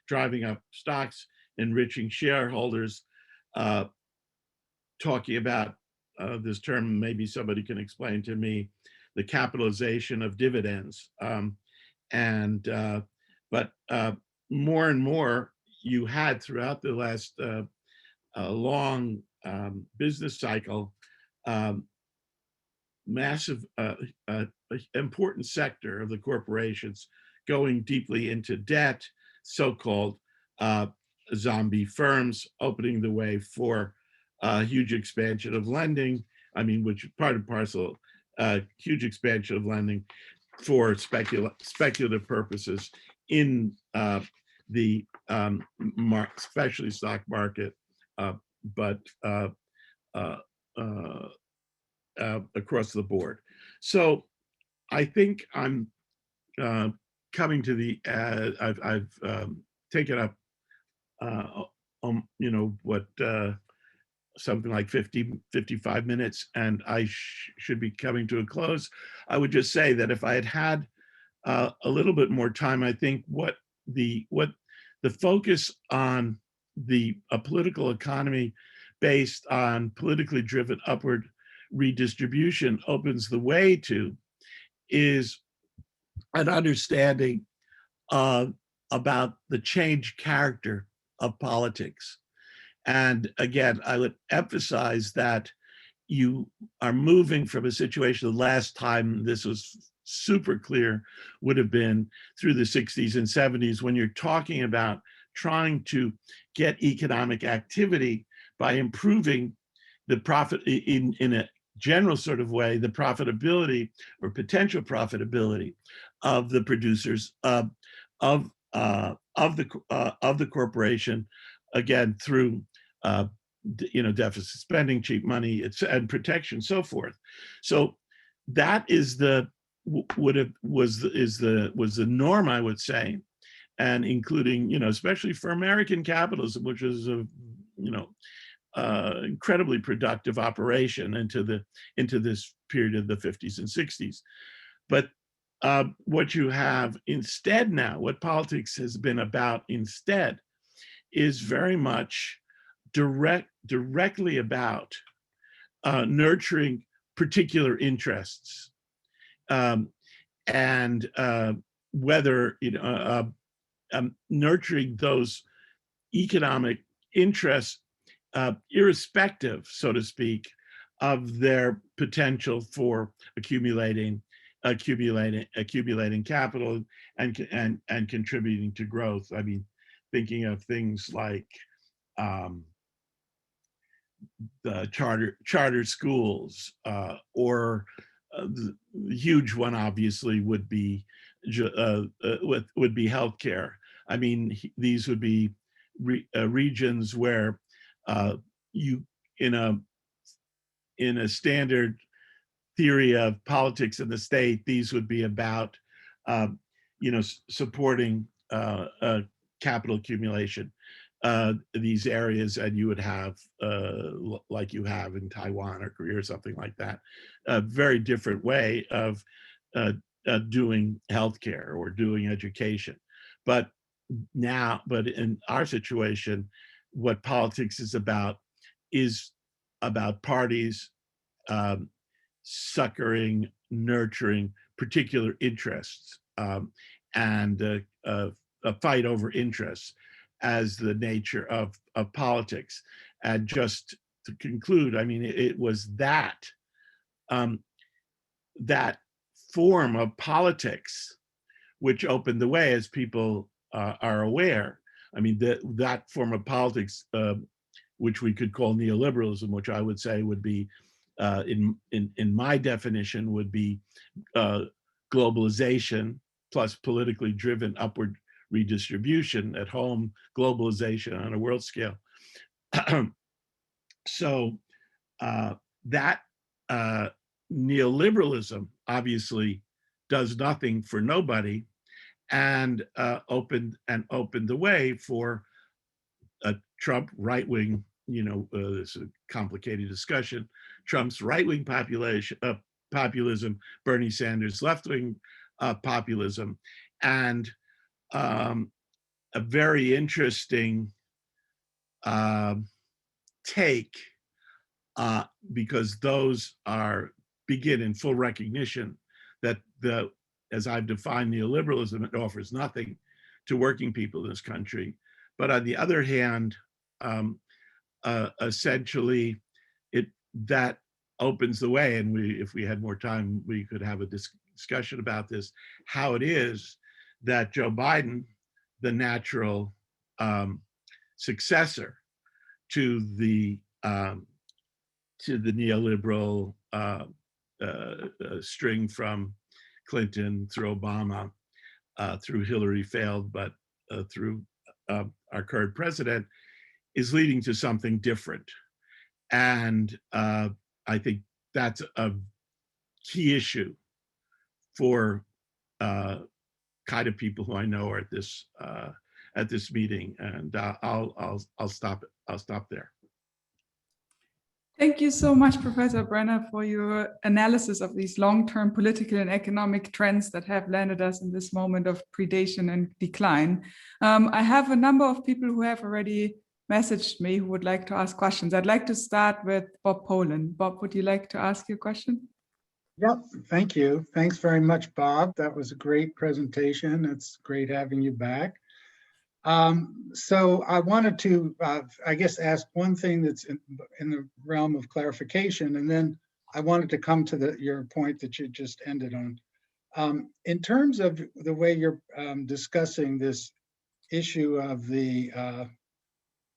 driving up stocks, enriching shareholders, talking about this term, maybe somebody can explain to me, the capitalization of dividends. But more and more, you had throughout the last long business cycle, massive, important sector of the corporations going deeply into debt, so-called zombie firms, opening the way for huge expansion of lending. I mean, which part and parcel, huge expansion of lending for speculative purposes in the especially stock market, but across the board. So I think I'm coming to the, I've taken up, something like 55 minutes, and I should be coming to a close. I would just say that if I had had a little bit more time, I think what the focus on a political economy based on politically driven upward redistribution opens the way to is an understanding about the changed character of politics. And again, I would emphasize that you are moving from a situation, the last time this was super clear would have been through the 60s and 70s, when you're talking about trying to get economic activity by improving the profit in a general sort of way, the profitability or potential profitability of the producers of the corporation, again through deficit spending, cheap money, and protection, so forth. So that is was the norm, I would say, and including especially for American capitalism, which is a incredibly productive operation into this period of the 50s and 60s. But what you have instead now, what politics has been about instead, is very much directly about nurturing particular interests, and whether nurturing those economic interests, irrespective, so to speak, of their potential for accumulating capital and contributing to growth. I mean, thinking of things like the charter schools, or the huge one obviously would be healthcare. I mean, these would be regions where you in a standard theory of politics in the state, these would be about supporting capital accumulation, these areas, and you would have like you have in Taiwan or Korea or something like that, a very different way of doing healthcare or doing education. But in our situation, what politics is about parties succoring, nurturing particular interests, and a fight over interests as the nature of politics. And just to conclude, I mean, it was that that form of politics which opened the way, as people are aware. I mean, that form of politics, which we could call neoliberalism, which I would say would be, in my definition, would be globalization plus politically driven upward redistribution at home, globalization on a world scale. So that neoliberalism obviously does nothing for nobody, and opened the way for a Trump right-wing, this is a complicated discussion, Trump's right-wing populism, Bernie Sanders' left-wing populism, and a very interesting take, because those begin in full recognition that as I've defined neoliberalism, it offers nothing to working people in this country. But on the other hand, essentially, that opens the way, and if we had more time, we could have a discussion about this, how it is that Joe Biden, the natural successor to the neoliberal string from Clinton through Obama, through Hillary failed, but through our current president, is leading to something different. And I think that's a key issue for kind of people who I know are at this meeting. And I'll stop it. I'll stop there. Thank you so much, Professor Brenner, for your analysis of these long-term political and economic trends that have landed us in this moment of predation and decline. I have a number of people who have already messaged me who would like to ask questions. I'd like to start with Bob Poland. Bob, would you like to ask your question? Yep, thank you. Thanks very much, Bob. That was a great presentation. It's great having you back. So I wanted to, I guess, ask one thing that's in the realm of clarification, and then I wanted to come to your point that you just ended on. In terms of the way you're discussing this issue of the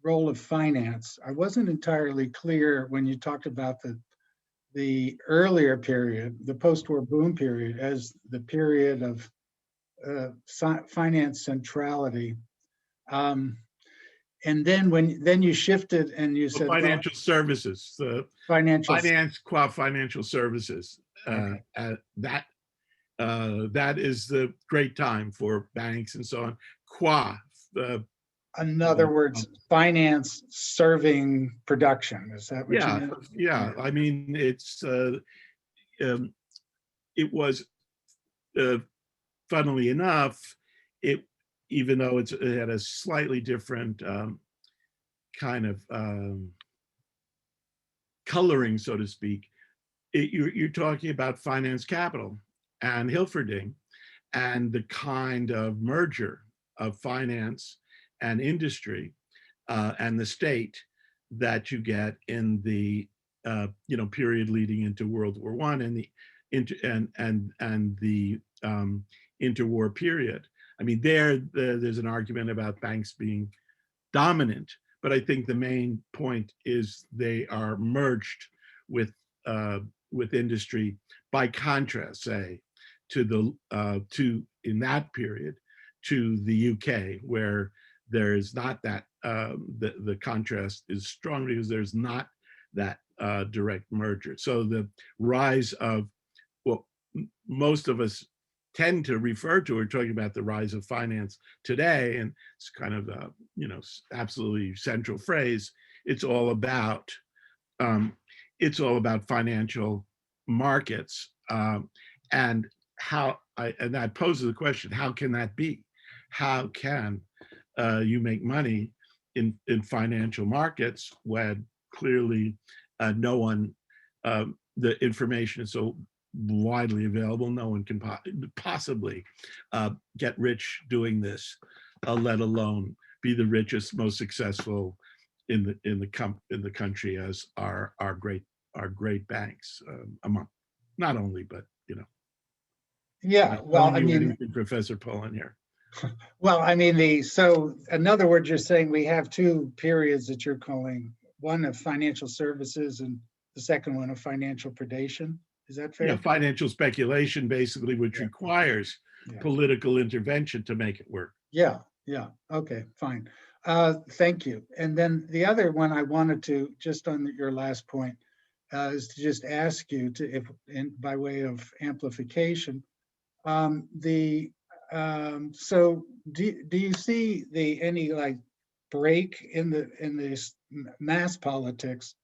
role of finance, I wasn't entirely clear when you talked about the earlier period, the post-war boom period, as the period of finance centrality. And then you shifted and you said financial services, finance qua financial services. Okay. That is the great time for banks and so on. Qua. In other words, finance serving production. Is that what you meant? Yeah. I mean, it was, funnily enough, even though it had a slightly different kind of coloring, so to speak, you're talking about finance capital and Hilferding and the kind of merger of finance and industry and the state that you get in the period leading into World War I and the interwar period. I mean, there's an argument about banks being dominant, but I think the main point is they are merged with industry. By contrast, say, in that period, to the UK, where there is not that the contrast is strong because there's not that direct merger. So the rise of what most of us tend to refer to, we're talking about the rise of finance today, and it's kind of a absolutely central phrase. It's all about financial markets, and and that poses the question: how can that be? How can you make money in financial markets when clearly no one the information is so widely available, no one can possibly get rich doing this, let alone be the richest, most successful in the country as our great banks, among not only, but Yeah, well, I mean, Professor Pullen here. well, I mean, so in other words, you're saying we have two periods that you're calling, one of financial services and the second one of financial predation. Is that fair? Yeah, financial speculation, basically, which requires political intervention to make it work. Yeah, yeah. Okay, fine. Thank you. And then the other one I wanted to, just on your last point, is to just ask you to, if by way of amplification, so do you see any like break in this mass politics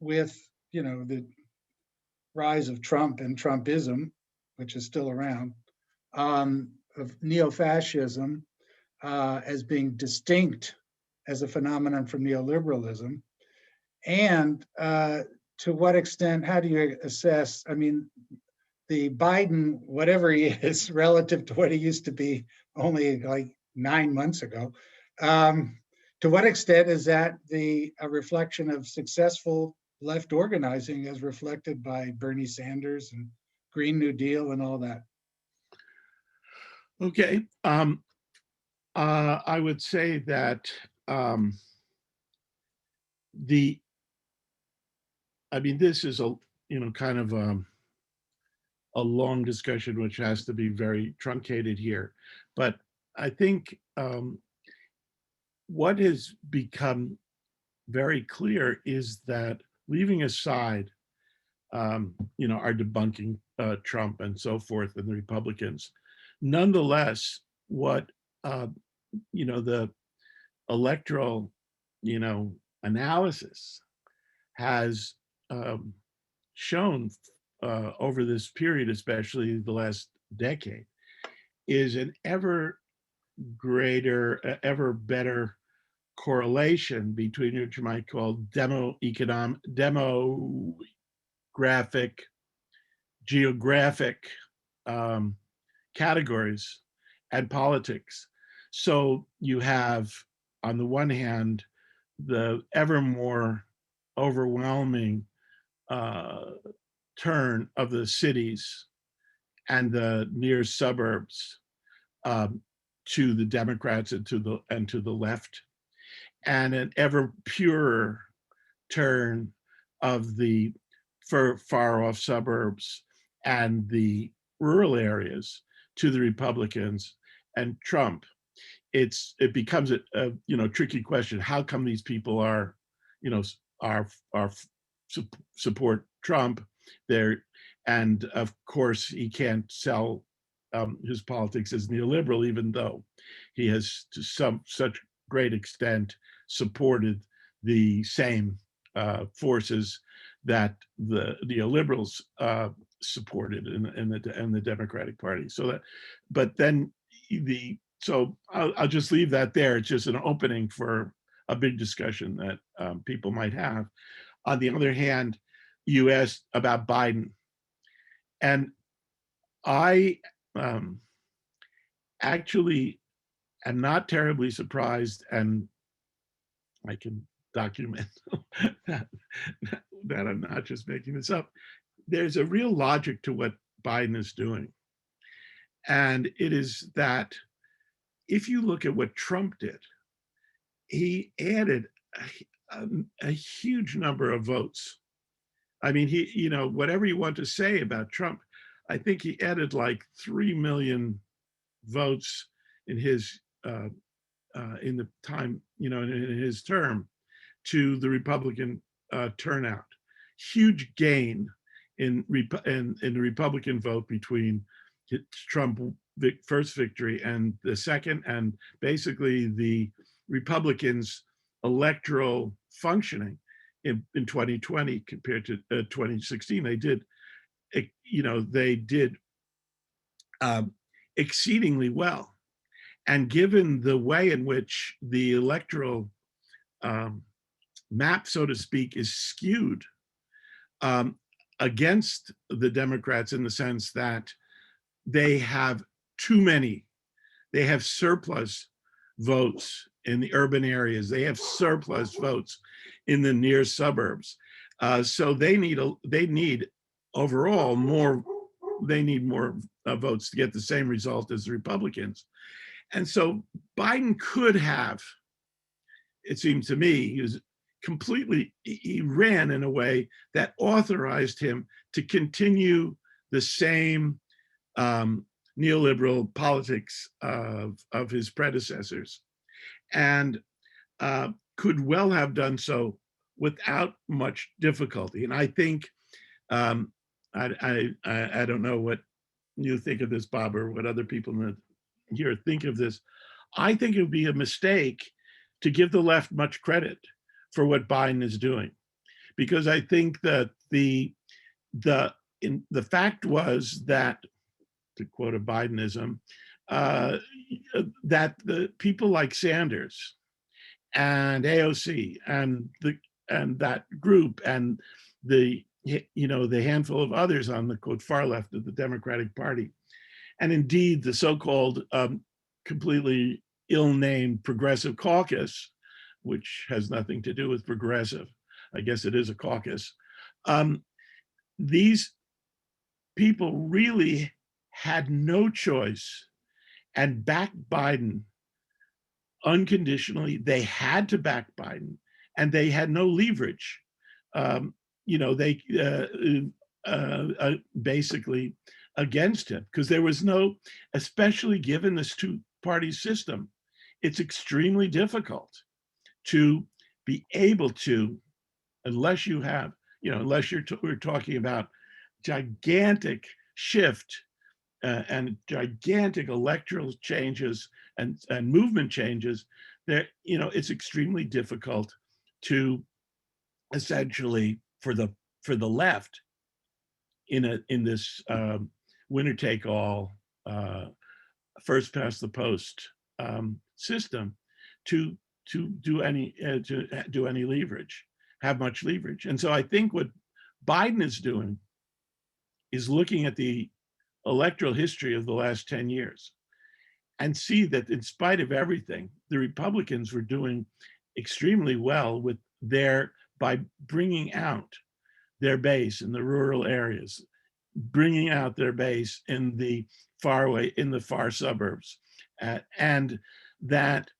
with the rise of Trump and Trumpism, which is still around, of neo-fascism as being distinct as a phenomenon from neoliberalism, and to what extent, how do you assess, I mean, the Biden, whatever he is, relative to what he used to be only like 9 months ago, to what extent is that a reflection of successful left organizing as reflected by Bernie Sanders and Green New Deal and all that? Okay. I would say that this is a kind of a long discussion which has to be very truncated here, but I think what has become very clear is that, leaving aside our debunking Trump and so forth and the Republicans, nonetheless, what the electoral analysis has shown over this period, especially the last decade, is an ever greater, ever better correlation between what you might call demographic, geographic categories and politics. So you have, on the one hand, the ever more overwhelming turn of the cities and the near suburbs to the Democrats and to the left, and an ever purer turn of the far off suburbs and the rural areas to the Republicans and Trump. It becomes a tricky question. How come these people are support Trump there? And of course, he can't sell his politics as neoliberal, even though he has to such great extent supported the same forces that the neoliberals supported in the Democratic Party. So that, but then so I'll just leave that there. It's just an opening for a big discussion that people might have. On the other hand, you asked about Biden, and I actually am not terribly surprised, and I can document that I'm not just making this up. There's a real logic to what Biden is doing. And it is that if you look at what Trump did, he added a huge number of votes. I mean, whatever you want to say about Trump, I think he added like 3 million votes in his in the time, in his term, to the Republican turnout. Huge gain in the Republican vote between Trump first victory and the second, and basically the Republicans' electoral functioning in 2020 compared to 2016. They did exceedingly well. And given the way in which the electoral map, so to speak, is skewed against the Democrats in the sense that they have too many. They have surplus votes in the urban areas. They have surplus votes in the near suburbs. So they need overall more. They need more votes to get the same result as the Republicans. And so Biden could have, it seems to me, he ran in a way that authorized him to continue the same neoliberal politics of his predecessors, and could well have done so without much difficulty. And I think, I don't know what you think of this, Bob, or what other people here think of this. I think it would be a mistake to give the left much credit for what Biden is doing, because I think that the fact was that, to quote a Bidenism, that the people like Sanders and AOC and that group and the handful of others on the quote far left of the Democratic Party, and indeed the so-called completely ill-named Progressive Caucus, which has nothing to do with progressive. I guess it is a caucus. These people really had no choice and backed Biden unconditionally. They had to back Biden, and they had no leverage. Basically against him, because there was no, especially given this two-party system, it's extremely difficult to be able to, unless you have, we're talking about gigantic shift and gigantic electoral changes and movement changes, there, it's extremely difficult to essentially for the left in this winner take all, first past the post system to do any leverage, have much leverage. And so I think what Biden is doing is looking at the electoral history of the last 10 years and see that in spite of everything, the Republicans were doing extremely well by bringing out their base in the rural areas, bringing out their base in the far suburbs, and that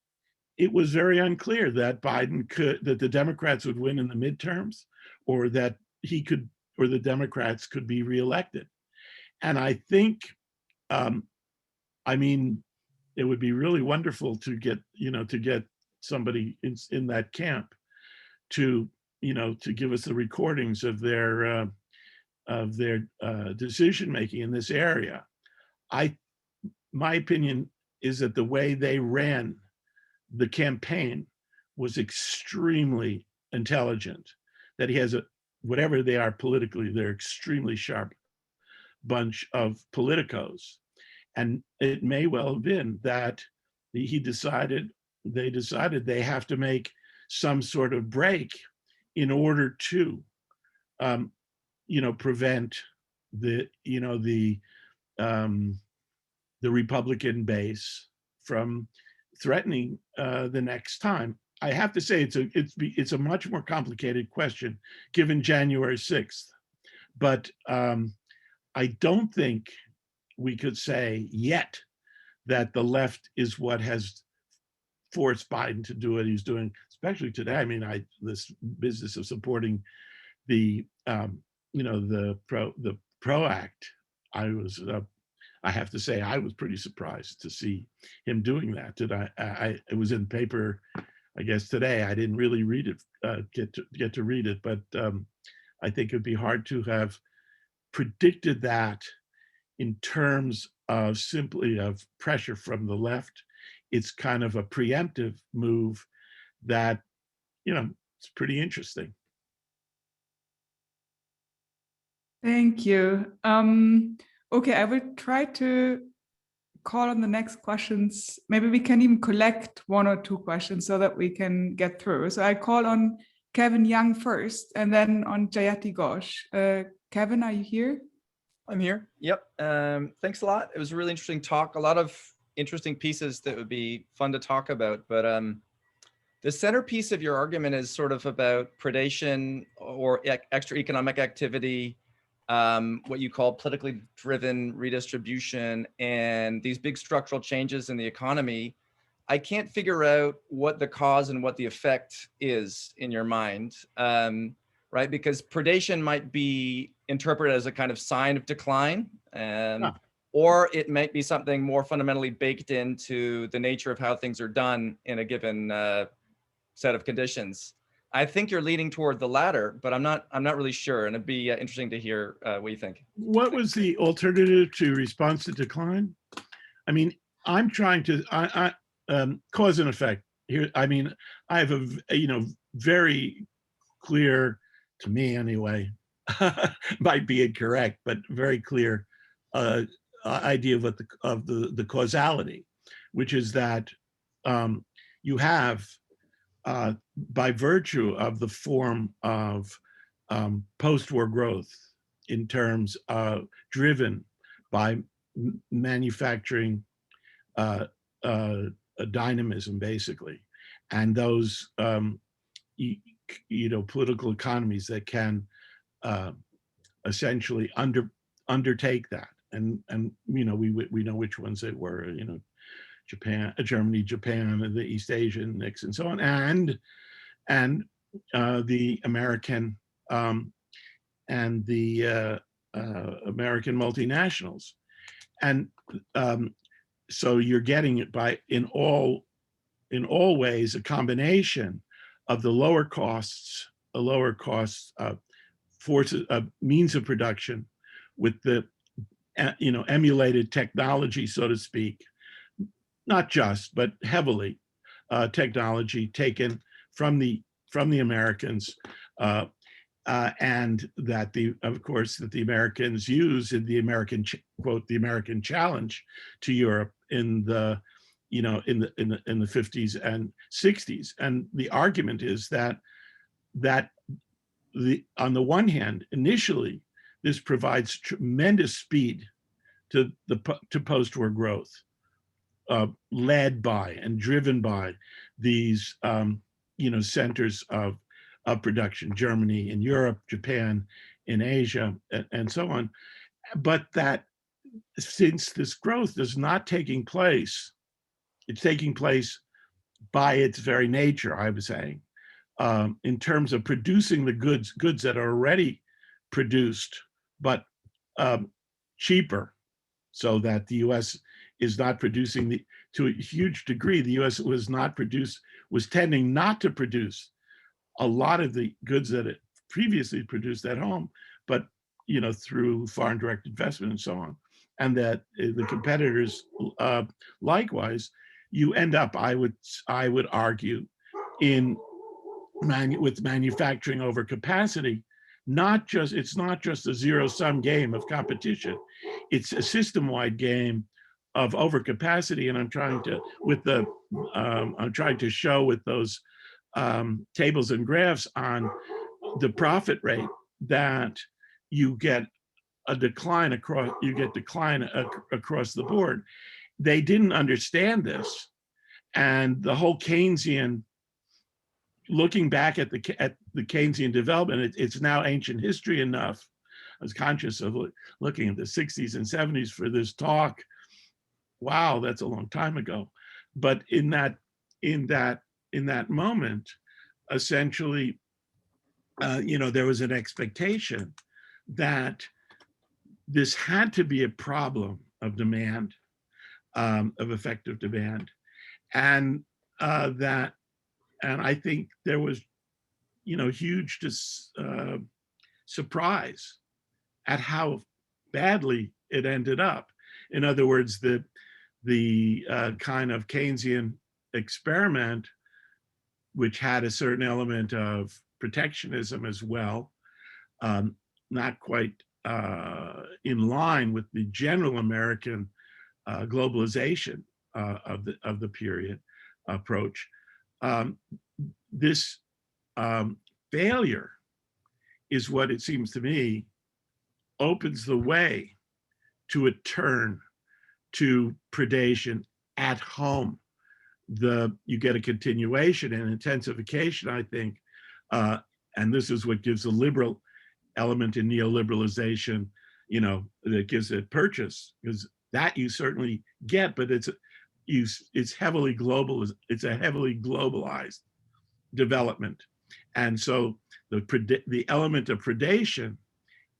it was very unclear that that the Democrats would win in the midterms, or that the Democrats could be reelected. And I think, it would be really wonderful to get somebody in that camp to give us the recordings of their decision making in this area. My opinion is that the way they ran the campaign was extremely intelligent. That he has whatever they are politically, they're extremely sharp bunch of politicos, and it may well have been that they decided they have to make some sort of break in order to prevent the Republican base from threatening the next time. I have to say it's a much more complicated question given January 6th, but I don't think we could say yet that the left is what has forced Biden to do what he's doing, especially today. This business of supporting the PRO Act. I have to say I was pretty surprised to see him doing that. It was in paper, I guess today. I didn't really read it, get to read it, but I think it'd be hard to have predicted that in terms of simply of pressure from the left. It's kind of a preemptive move that, it's pretty interesting. Thank you. Okay, I will try to call on the next questions. Maybe we can even collect one or two questions so that we can get through. So I call on Kevin Young first, and then on Jayati Ghosh. Kevin, are you here? I'm here. Yep. Thanks a lot. It was a really interesting talk. A lot of interesting pieces that would be fun to talk about. But the centerpiece of your argument is sort of about predation or extra economic activity, what you call politically driven redistribution, and these big structural changes in the economy. I can't figure out what the cause and what the effect is in your mind, right? Because predation might be interpreted as a kind of sign of decline, or it might be something more fundamentally baked into the nature of how things are done in a given set of conditions. I think you're leaning toward the latter, but I'm not really sure, and it'd be interesting to hear what you think. What was the alternative to response to decline? I mean, I'm trying to cause and effect here. I mean, I have a very clear, to me anyway, might be incorrect, but very clear idea of what the causality, which is that you have, by virtue of the form of post-war growth, in terms of driven by manufacturing dynamism, basically, and those political economies that can essentially undertake that, and we know which ones they were, Japan, Germany, Japan, and the East Asian mix, and so on, and the American American multinationals, and so you're getting it by in all ways a combination of the lower costs forces, means of production, with the emulated technology, so to speak, not just but heavily technology taken from the Americans, and that of course the Americans use in the American quote the American challenge to Europe in the in the 50s and 60s. And the argument is that on the one hand, initially, this provides tremendous speed to post-war growth, led by and driven by these centers of production, Germany in Europe, Japan in Asia, and so on. But that since this growth is not taking place, it's taking place by its very nature, I was saying, in terms of producing the goods that are already produced, but cheaper, so that the U.S. is not producing to a huge degree, the U.S. was tending not to produce a lot of the goods that it previously produced at home, but through foreign direct investment and so on, and that the competitors likewise, you end up, I would argue, with manufacturing over capacity. It's not just a zero-sum game of competition. It's a system-wide game of overcapacity, and I'm trying to show with those tables and graphs on the profit rate that you get a decline across the board. They didn't understand this, and the whole Keynesian, looking back at the Keynesian development, it's now ancient history enough. I was conscious of looking at the 60s and 70s for this talk. Wow, that's a long time ago. But in that moment, essentially, there was an expectation that this had to be a problem of demand, of effective demand, and I think there was, huge surprise at how badly it ended up. In other words, the kind of Keynesian experiment, which had a certain element of protectionism as well, not quite in line with the general American globalization of the period approach. This failure is what it seems to me opens the way to a turn to predation at home. You get a continuation and intensification, I think, and this is what gives the liberal element in neoliberalization, that gives it purchase, because that you certainly get, but it's heavily global. It's a heavily globalized development, and so the element of predation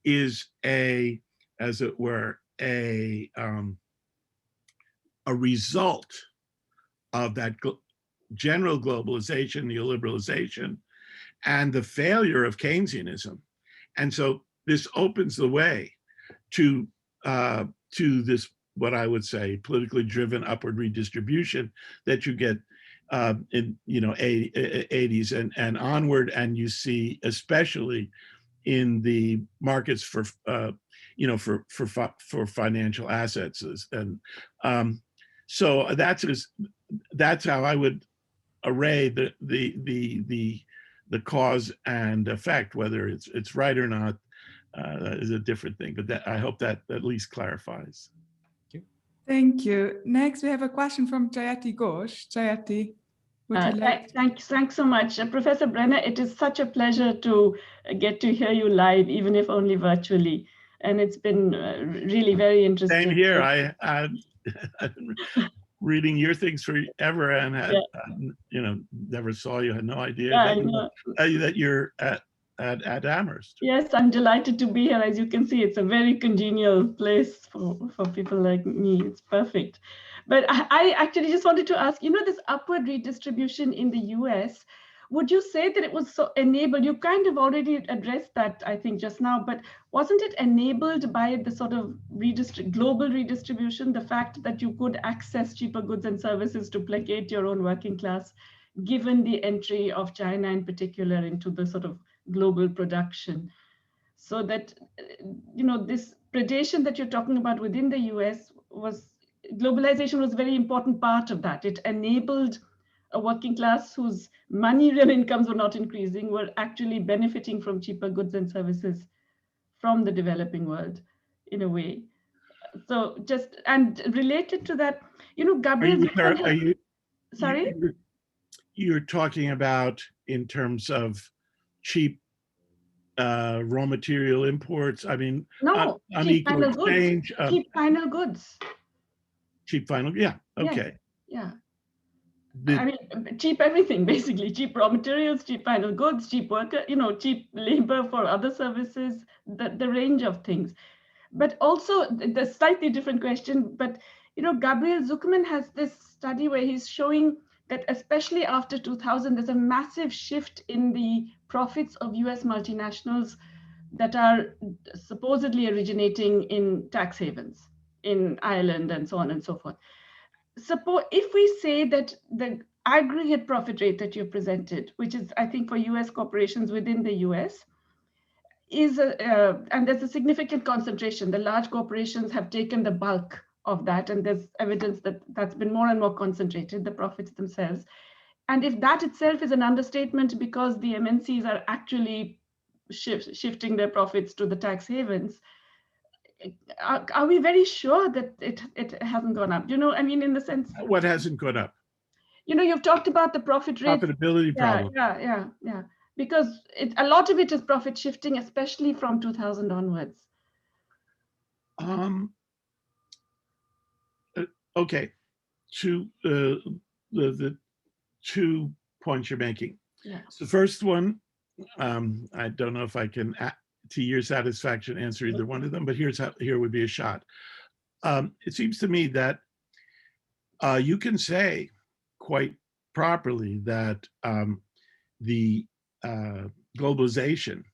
is as it were, a result of that general globalization, neoliberalization, and the failure of Keynesianism. And so this opens the way to this, what I would say, politically driven upward redistribution that you get in 80s and onward, and you see especially in the markets for financial assets. And so that's how I would array the cause and effect. Whether it's right or not is a different thing, but I hope that at least clarifies. Thank you. Next, we have a question from Jayati Ghosh. Jayati, would you like? Thanks so much. Professor Brenner, it is such a pleasure to get to hear you live, even if only virtually. And it's been really very interesting. Same here. I've been reading your things forever and had, never saw you, had no idea that you're at Amherst. Yes, I'm delighted to be here. As you can see, it's a very congenial place for people like me. It's perfect. But I actually just wanted to ask, this upward redistribution in the US, would you say that it was so enabled? You kind of already addressed that, I think, just now, but wasn't it enabled by the sort of global redistribution, the fact that you could access cheaper goods and services to placate your own working class, given the entry of China in particular into the sort of global production? So that, this predation that you're talking about within the US globalization was a very important part of that. It enabled a working class whose real incomes were not increasing, were actually benefiting from cheaper goods and services from the developing world, in a way. So and related to that, Gabriel. Sorry? You're talking about in terms of cheap raw material imports. I mean, no, unequal exchange. Cheap final goods. Cheap final, yeah, okay. Yeah. I mean, cheap everything, basically. Cheap raw materials, cheap final goods, cheap worker, cheap labor for other services, the range of things. But also, the slightly different question, but, Gabriel Zuckerman has this study where he's showing that especially after 2000, there's a massive shift in the profits of US multinationals that are supposedly originating in tax havens, in Ireland and so on and so forth. Suppose if we say that the aggregate profit rate that you presented, which is, I think, for US corporations within the US, is and there's a significant concentration. The large corporations have taken the bulk of that, and there's evidence that that's been more and more concentrated, the profits themselves. And if that itself is an understatement, because the MNCs are actually shifting their profits to the tax havens, are we very sure that it hasn't gone up? I mean, in the sense. What hasn't gone up? You've talked about the profit rate. Profitability problem. Yeah. Because a lot of it is profit shifting, especially from 2000 onwards. Okay, to the 2 points you're making. Yeah. So the first one, I don't know if I can, to your satisfaction, answer either one of them, but here would be a shot. It seems to me that you can say quite properly that the globalization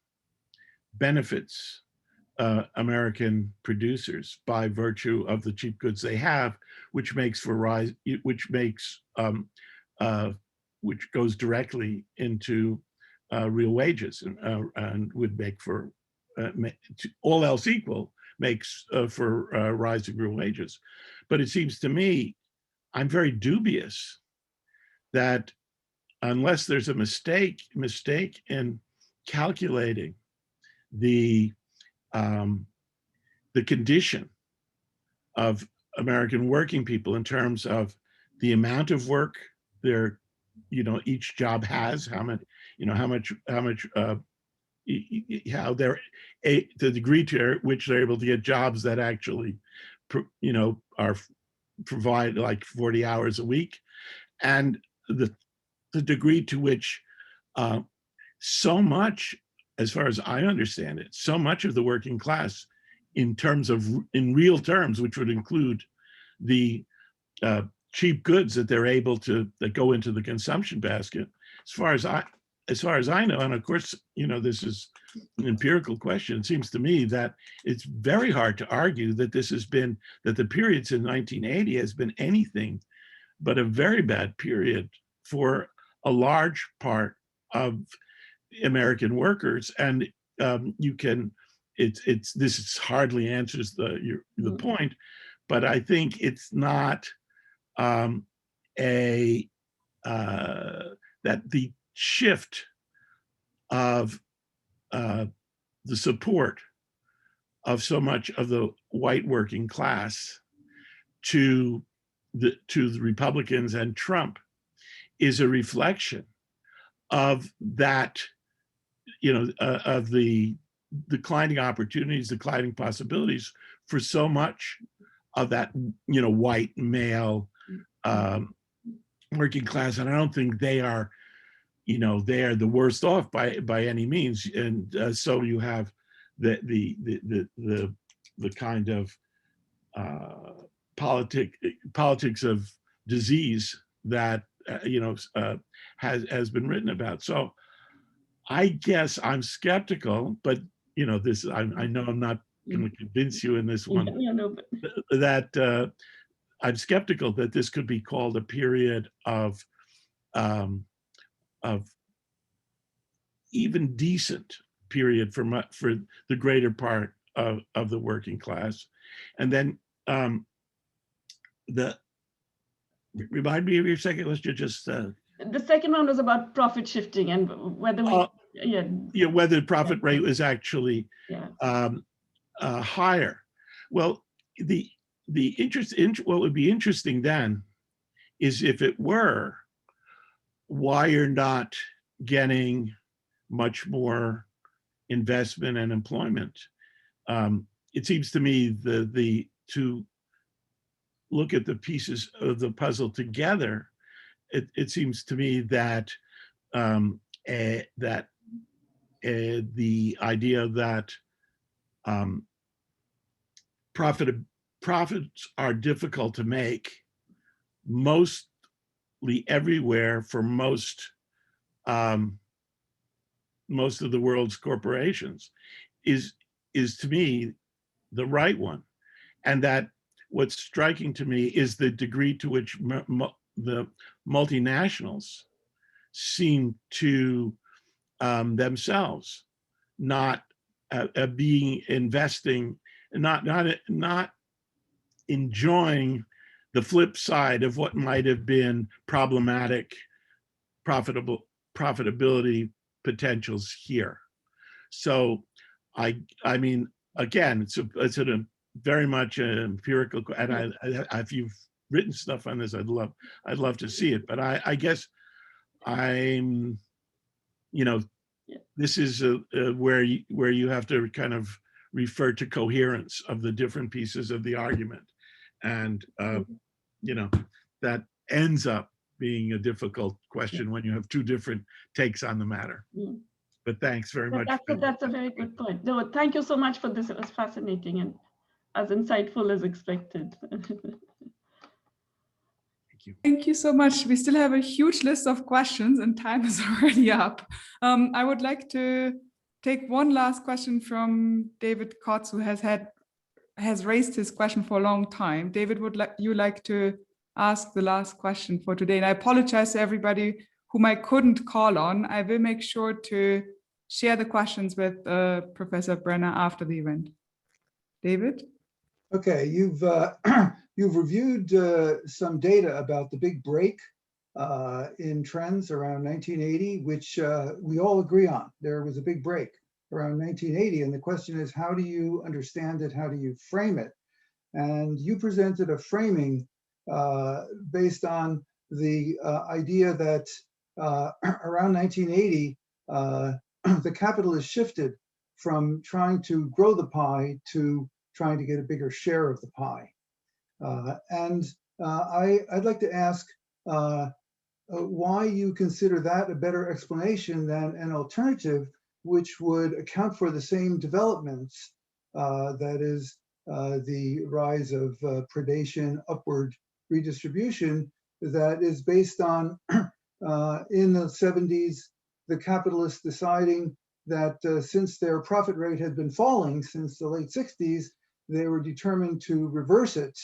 benefits American producers by virtue of the cheap goods they have, which makes for which goes directly into real wages and would make for all else equal, makes for rising real wages. But it seems to me, I'm very dubious that unless there's a mistake in calculating the condition of American working people in terms of the amount of work their, each job has, how much, how they're, the degree to which they're able to get jobs that actually, are provide like 40 hours a week, and the degree to which so much, as far as I understand it, so much of the working class in real terms, which would include the cheap goods that they're able to, that go into the consumption basket, as far as I know, and of course, this is an empirical question, it seems to me that it's very hard to argue that that the period since 1980 has been anything but a very bad period for a large part of American workers. And this hardly answers the point, but I think it's not that the shift of the support of so much of the white working class to the Republicans and Trump is a reflection of that, of the declining opportunities, declining possibilities for so much of that, white male working class. And I don't think they are, they are the worst off by any means. And so you have the kind of politics of disease that has been written about. So I guess I'm skeptical, but I know I'm not going to convince you in this one, that I'm skeptical that this could be called a period of even decent period for the greater part of the working class. And then remind me of your second list. You just the second one was about profit shifting and whether whether the profit rate was actually higher. Well, what would be interesting then is if it were, why you're not getting much more investment and employment. It seems to me to look at the pieces of the puzzle together, it seems to me that the idea that profits are difficult to make mostly everywhere for most of the world's corporations is to me the right one. And that what's striking to me is the degree to which the multinationals seem to themselves not investing, not enjoying the flip side of what might have been problematic profitability potentials here. So I mean, again, it's a very much an empirical, and if you've written stuff on this, I'd love to see it. But I guess I'm, this is where you have to kind of refer to coherence of the different pieces of the argument, and that ends up being a difficult question when you have two different takes on the matter. But thanks very much. That's a very good point. No, thank you so much for this. It was fascinating and as insightful as expected. Thank you. Thank you so much. We still have a huge list of questions and time is already up. I would like to take one last question from David Kotz, who has raised his question for a long time. David, would you like to ask the last question for today? And I apologize to everybody whom I couldn't call on. I will make sure to share the questions with Professor Brenner after the event. David? Okay, you've reviewed some data about the big break in trends around 1980, which we all agree on. There was a big break around 1980. And the question is, how do you understand it? How do you frame it? And you presented a framing based on the idea that around 1980, the capitalist shifted from trying to grow the pie to trying to get a bigger share of the pie. I'd like to ask why you consider that a better explanation than an alternative, which would account for the same developments, that is the rise of predation, upward redistribution, that is based on, in the 70s, the capitalists deciding that since their profit rate had been falling since the late 60s, they were determined to reverse it.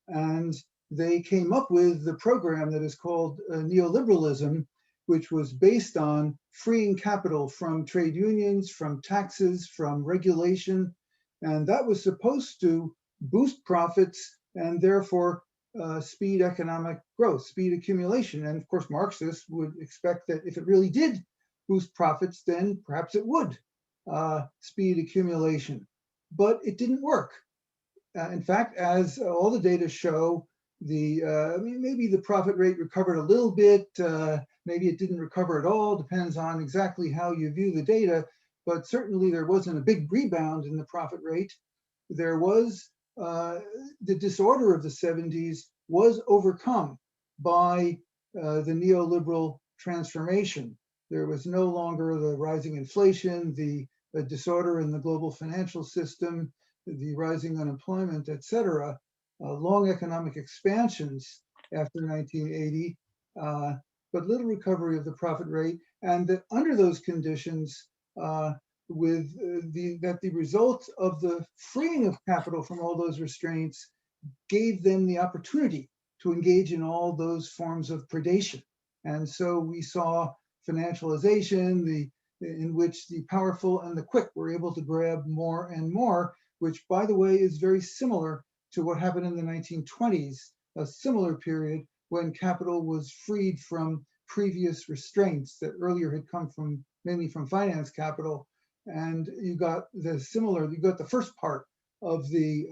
And they came up with the program that is called neoliberalism, which was based on freeing capital from trade unions, from taxes, from regulation. And that was supposed to boost profits and therefore speed economic growth, speed accumulation. And of course, Marxists would expect that if it really did boost profits, then perhaps it would speed accumulation. But it didn't work. In fact, as all the data show, maybe the profit rate recovered a little bit, maybe it didn't recover at all, depends on exactly how you view the data, but certainly there wasn't a big rebound in the profit rate. There was, the disorder of the 70s was overcome by the neoliberal transformation. There was no longer the rising inflation, the disorder in the global financial system, the rising unemployment, et cetera. Long economic expansions after 1980, but little recovery of the profit rate, and that under those conditions, that the result of the freeing of capital from all those restraints gave them the opportunity to engage in all those forms of predation. And so we saw financialization, in which the powerful and the quick were able to grab more and more, which, by the way, is very similar to what happened in the 1920s, a similar period when capital was freed from previous restraints that earlier had come from mainly from finance capital. And you got the first part of the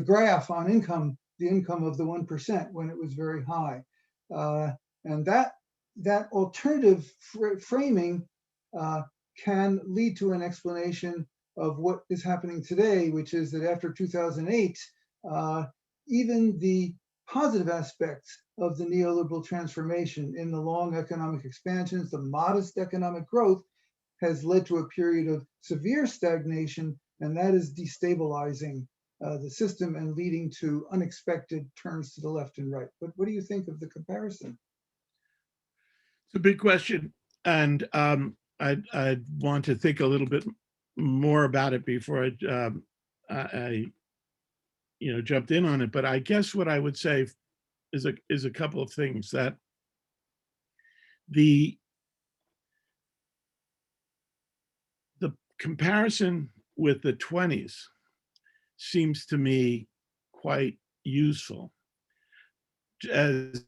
graph on income, the income of the 1% when it was very high. And that alternative framing can lead to an explanation of what is happening today, which is that after 2008, even the positive aspects of the neoliberal transformation in the long economic expansions, the modest economic growth, has led to a period of severe stagnation, and that is destabilizing the system and leading to unexpected turns to the left and right. But what do you think of the comparison? It's a big question, and I'd want to think a little bit more about it before I jumped in on it. But I guess what I would say is a couple of things. That the comparison with the 20s seems to me quite useful, as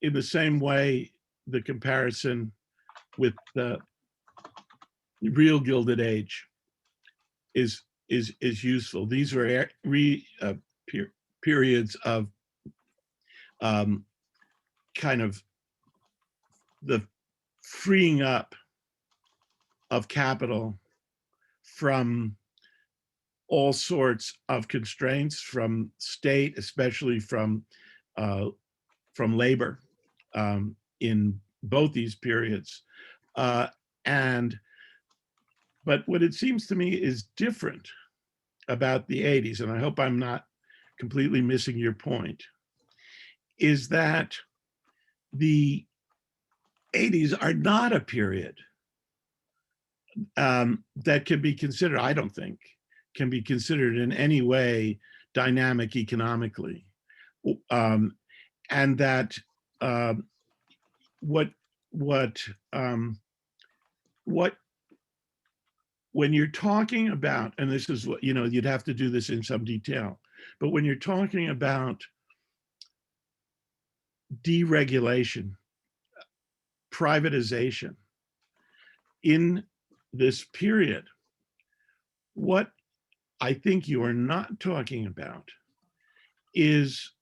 in the same way the comparison with the real Gilded Age is useful. These were periods of kind of the freeing up of capital from all sorts of constraints, from state, especially from labor, in both these periods. But what it seems to me is different about the 80s, and I hope I'm not completely missing your point, is that the 80s are not a period that can be considered, I don't think, can be considered in any way dynamic economically. And that when you're talking about, and this is what, you'd have to do this in some detail, but when you're talking about deregulation, privatization in this period, what I think you are not talking about is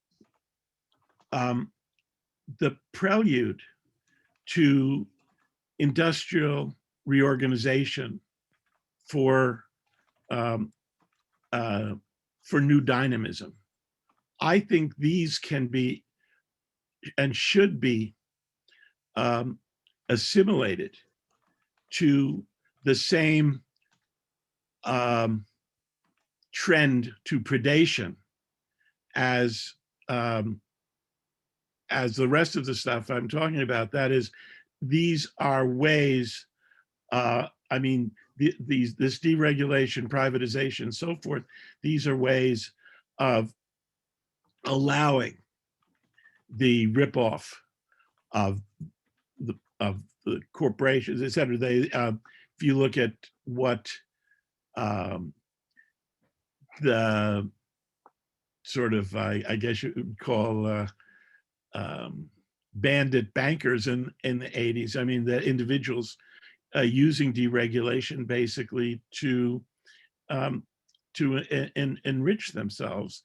the prelude to industrial reorganization for new dynamism. I think these can be and should be assimilated to the same trend to predation as the rest of the stuff I'm talking about. That is, these are ways, this deregulation, privatization, so forth, these are ways of allowing the ripoff of the corporations, et cetera. If you look at what the sort of, I guess you would call bandit bankers in the 80s. I mean, the individuals using deregulation basically to enrich themselves.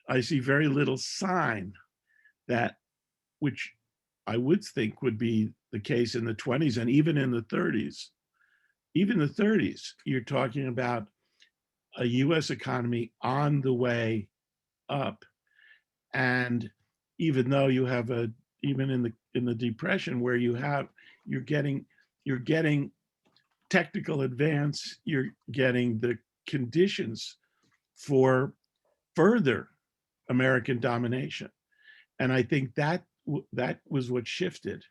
I see very little sign that, which I would think would be the case in the 20s and even in the 30s. Even the 30s, you're talking about a US economy on the way up. And even though you have even in the Depression where you're getting technical advance, you're getting the conditions for further American domination. And I think that was what shifted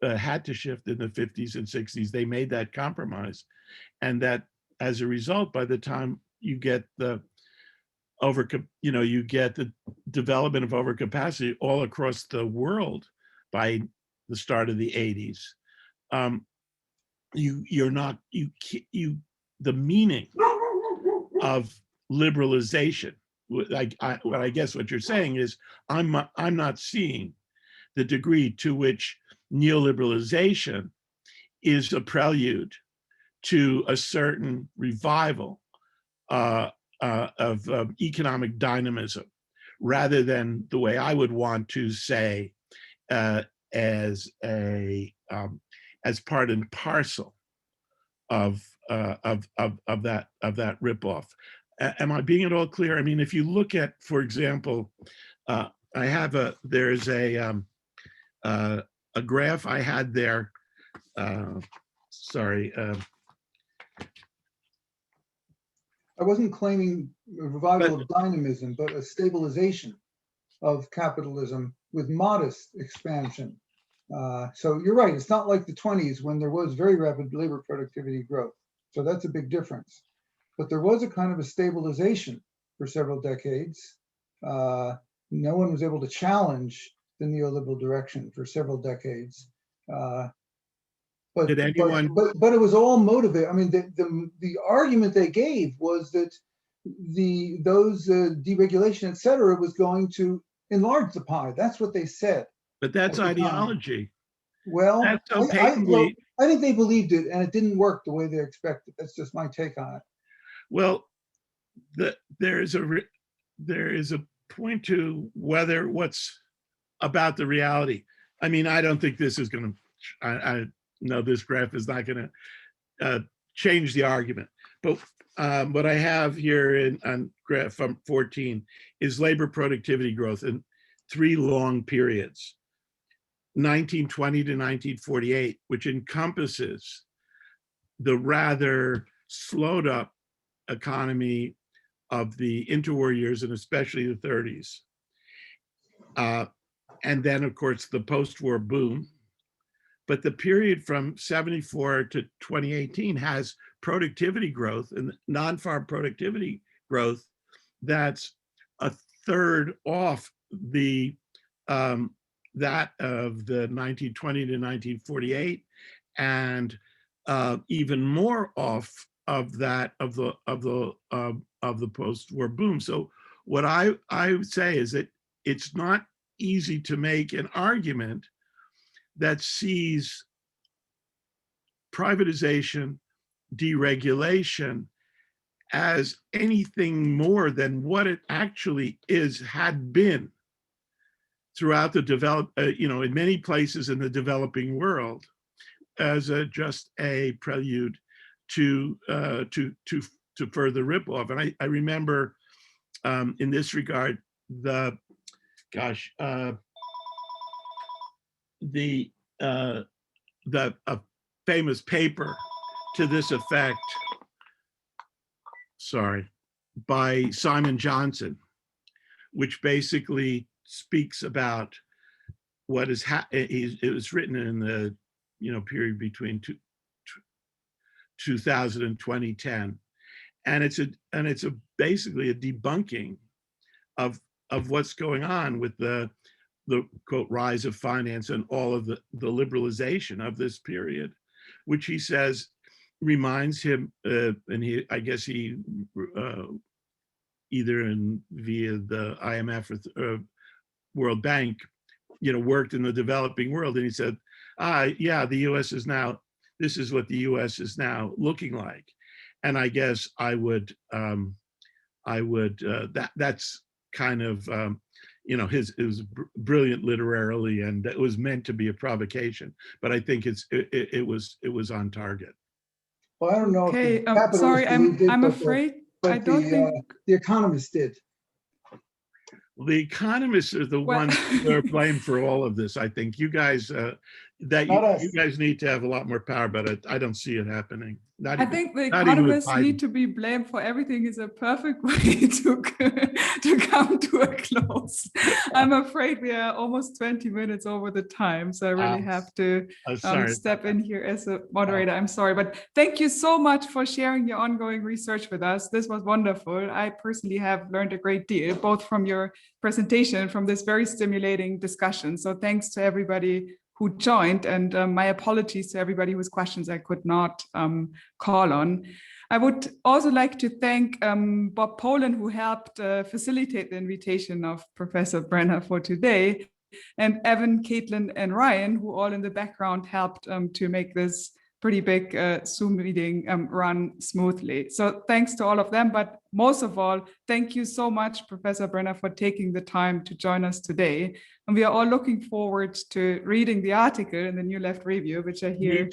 had to shift in the 50s and 60s. They made that compromise. And that as a result, by the time you get the development of overcapacity all across the world by the start of the 80s, the meaning of liberalization, I guess what you're saying is, I'm not seeing the degree to which neoliberalization is a prelude to a certain revival of economic dynamism, rather than the way I would want to say as part and parcel of that ripoff. Am I being at all clear? I mean, if you look at, for example, there's a graph I had there. Sorry. I wasn't claiming a revival of dynamism, but a stabilization of capitalism with modest expansion. So you're right, it's not like the 20s when there was very rapid labor productivity growth. So that's a big difference. But there was a kind of a stabilization for several decades. No one was able to challenge the neoliberal direction for several decades. But it was all motivated. I mean, the argument they gave was that those deregulation, et cetera, was going to enlarge the pie. That's what they said. But that's ideology. Well, that's so I think they believed it, and it didn't work the way they expected. That's just my take on it. Well, there is a point to what's about the reality. I mean, I don't think this is going to. I know this graph is not going to change the argument, but what I have here on graph 14 is labor productivity growth in 3 long periods, 1920 to 1948, which encompasses the rather slowed up economy of the interwar years and especially the 30s. And then, of course, the post-war boom. But the period from 74 to 2018 has productivity growth and non-farm productivity growth that's a third off that of the 1920 to 1948, and even more off of that of the post-war boom. So what I would say is that it's not easy to make an argument that sees privatization, deregulation as anything more than what it actually had been throughout the in many places in the developing world, as just a prelude to further rip-off. And I remember in this regard, a famous paper to this effect, by Simon Johnson, which basically speaks about what is it was written in the period between 2000 and 2010, and it's basically a debunking of what's going on with the quote rise of finance and all of the liberalization of this period, which he says reminds him, and I guess he either via the IMF or World Bank, worked in the developing world, and he said, yeah, the U.S. is now, this is what the U.S. is now looking like, and I guess that's kind of it was brilliant literarily, and it was meant to be a provocation, but I think it was on target. Well, I don't know. Okay, if the sorry, Capitalists did, I'm but afraid but I don't think the Economist did. Well, the economists are the ones who are blamed for all of this. I think you guys you guys need to have a lot more power, but I don't see it happening. I think the economists need to be blamed for everything. Is a perfect way to come to a close. I'm afraid we are almost 20 minutes over the time, so I really have to step in here as a moderator. I'm sorry, but thank you so much for sharing your ongoing research with us. This was wonderful. I personally have learned a great deal, both from your presentation, from this very stimulating discussion. So thanks to everybody who joined, and my apologies to everybody whose questions I could not call on. I would also like to thank Bob Poland, who helped facilitate the invitation of Professor Brenner for today, and Evan, Caitlin, and Ryan, who all in the background helped to make this pretty big Zoom meeting run smoothly. So thanks to all of them, but most of all, thank you so much, Professor Brenner, for taking the time to join us today. And we are all looking forward to reading the article in the New Left Review, which I hear.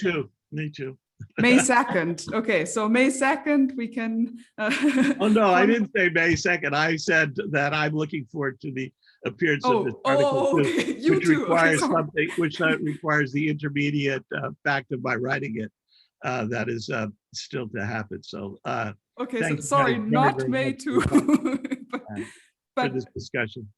Me too. May 2nd. Okay, so May 2nd, we can. Oh no, I didn't say May 2nd. I said that I'm looking forward to the appearance of this article, okay. which requires something, which requires the intermediate fact of my writing it. That is still to happen. So okay, so sorry, not May 2. for this discussion.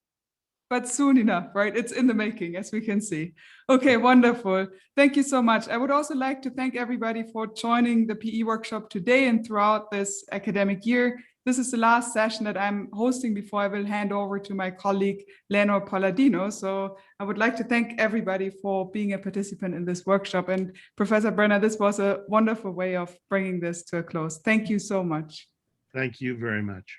But soon enough, right? It's in the making, as we can see. Okay, wonderful. Thank you so much. I would also like to thank everybody for joining the PE workshop today and throughout this academic year. This is the last session that I'm hosting before I will hand over to my colleague, Lenore Palladino. So I would like to thank everybody for being a participant in this workshop. And Professor Brenner, this was a wonderful way of bringing this to a close. Thank you so much. Thank you very much.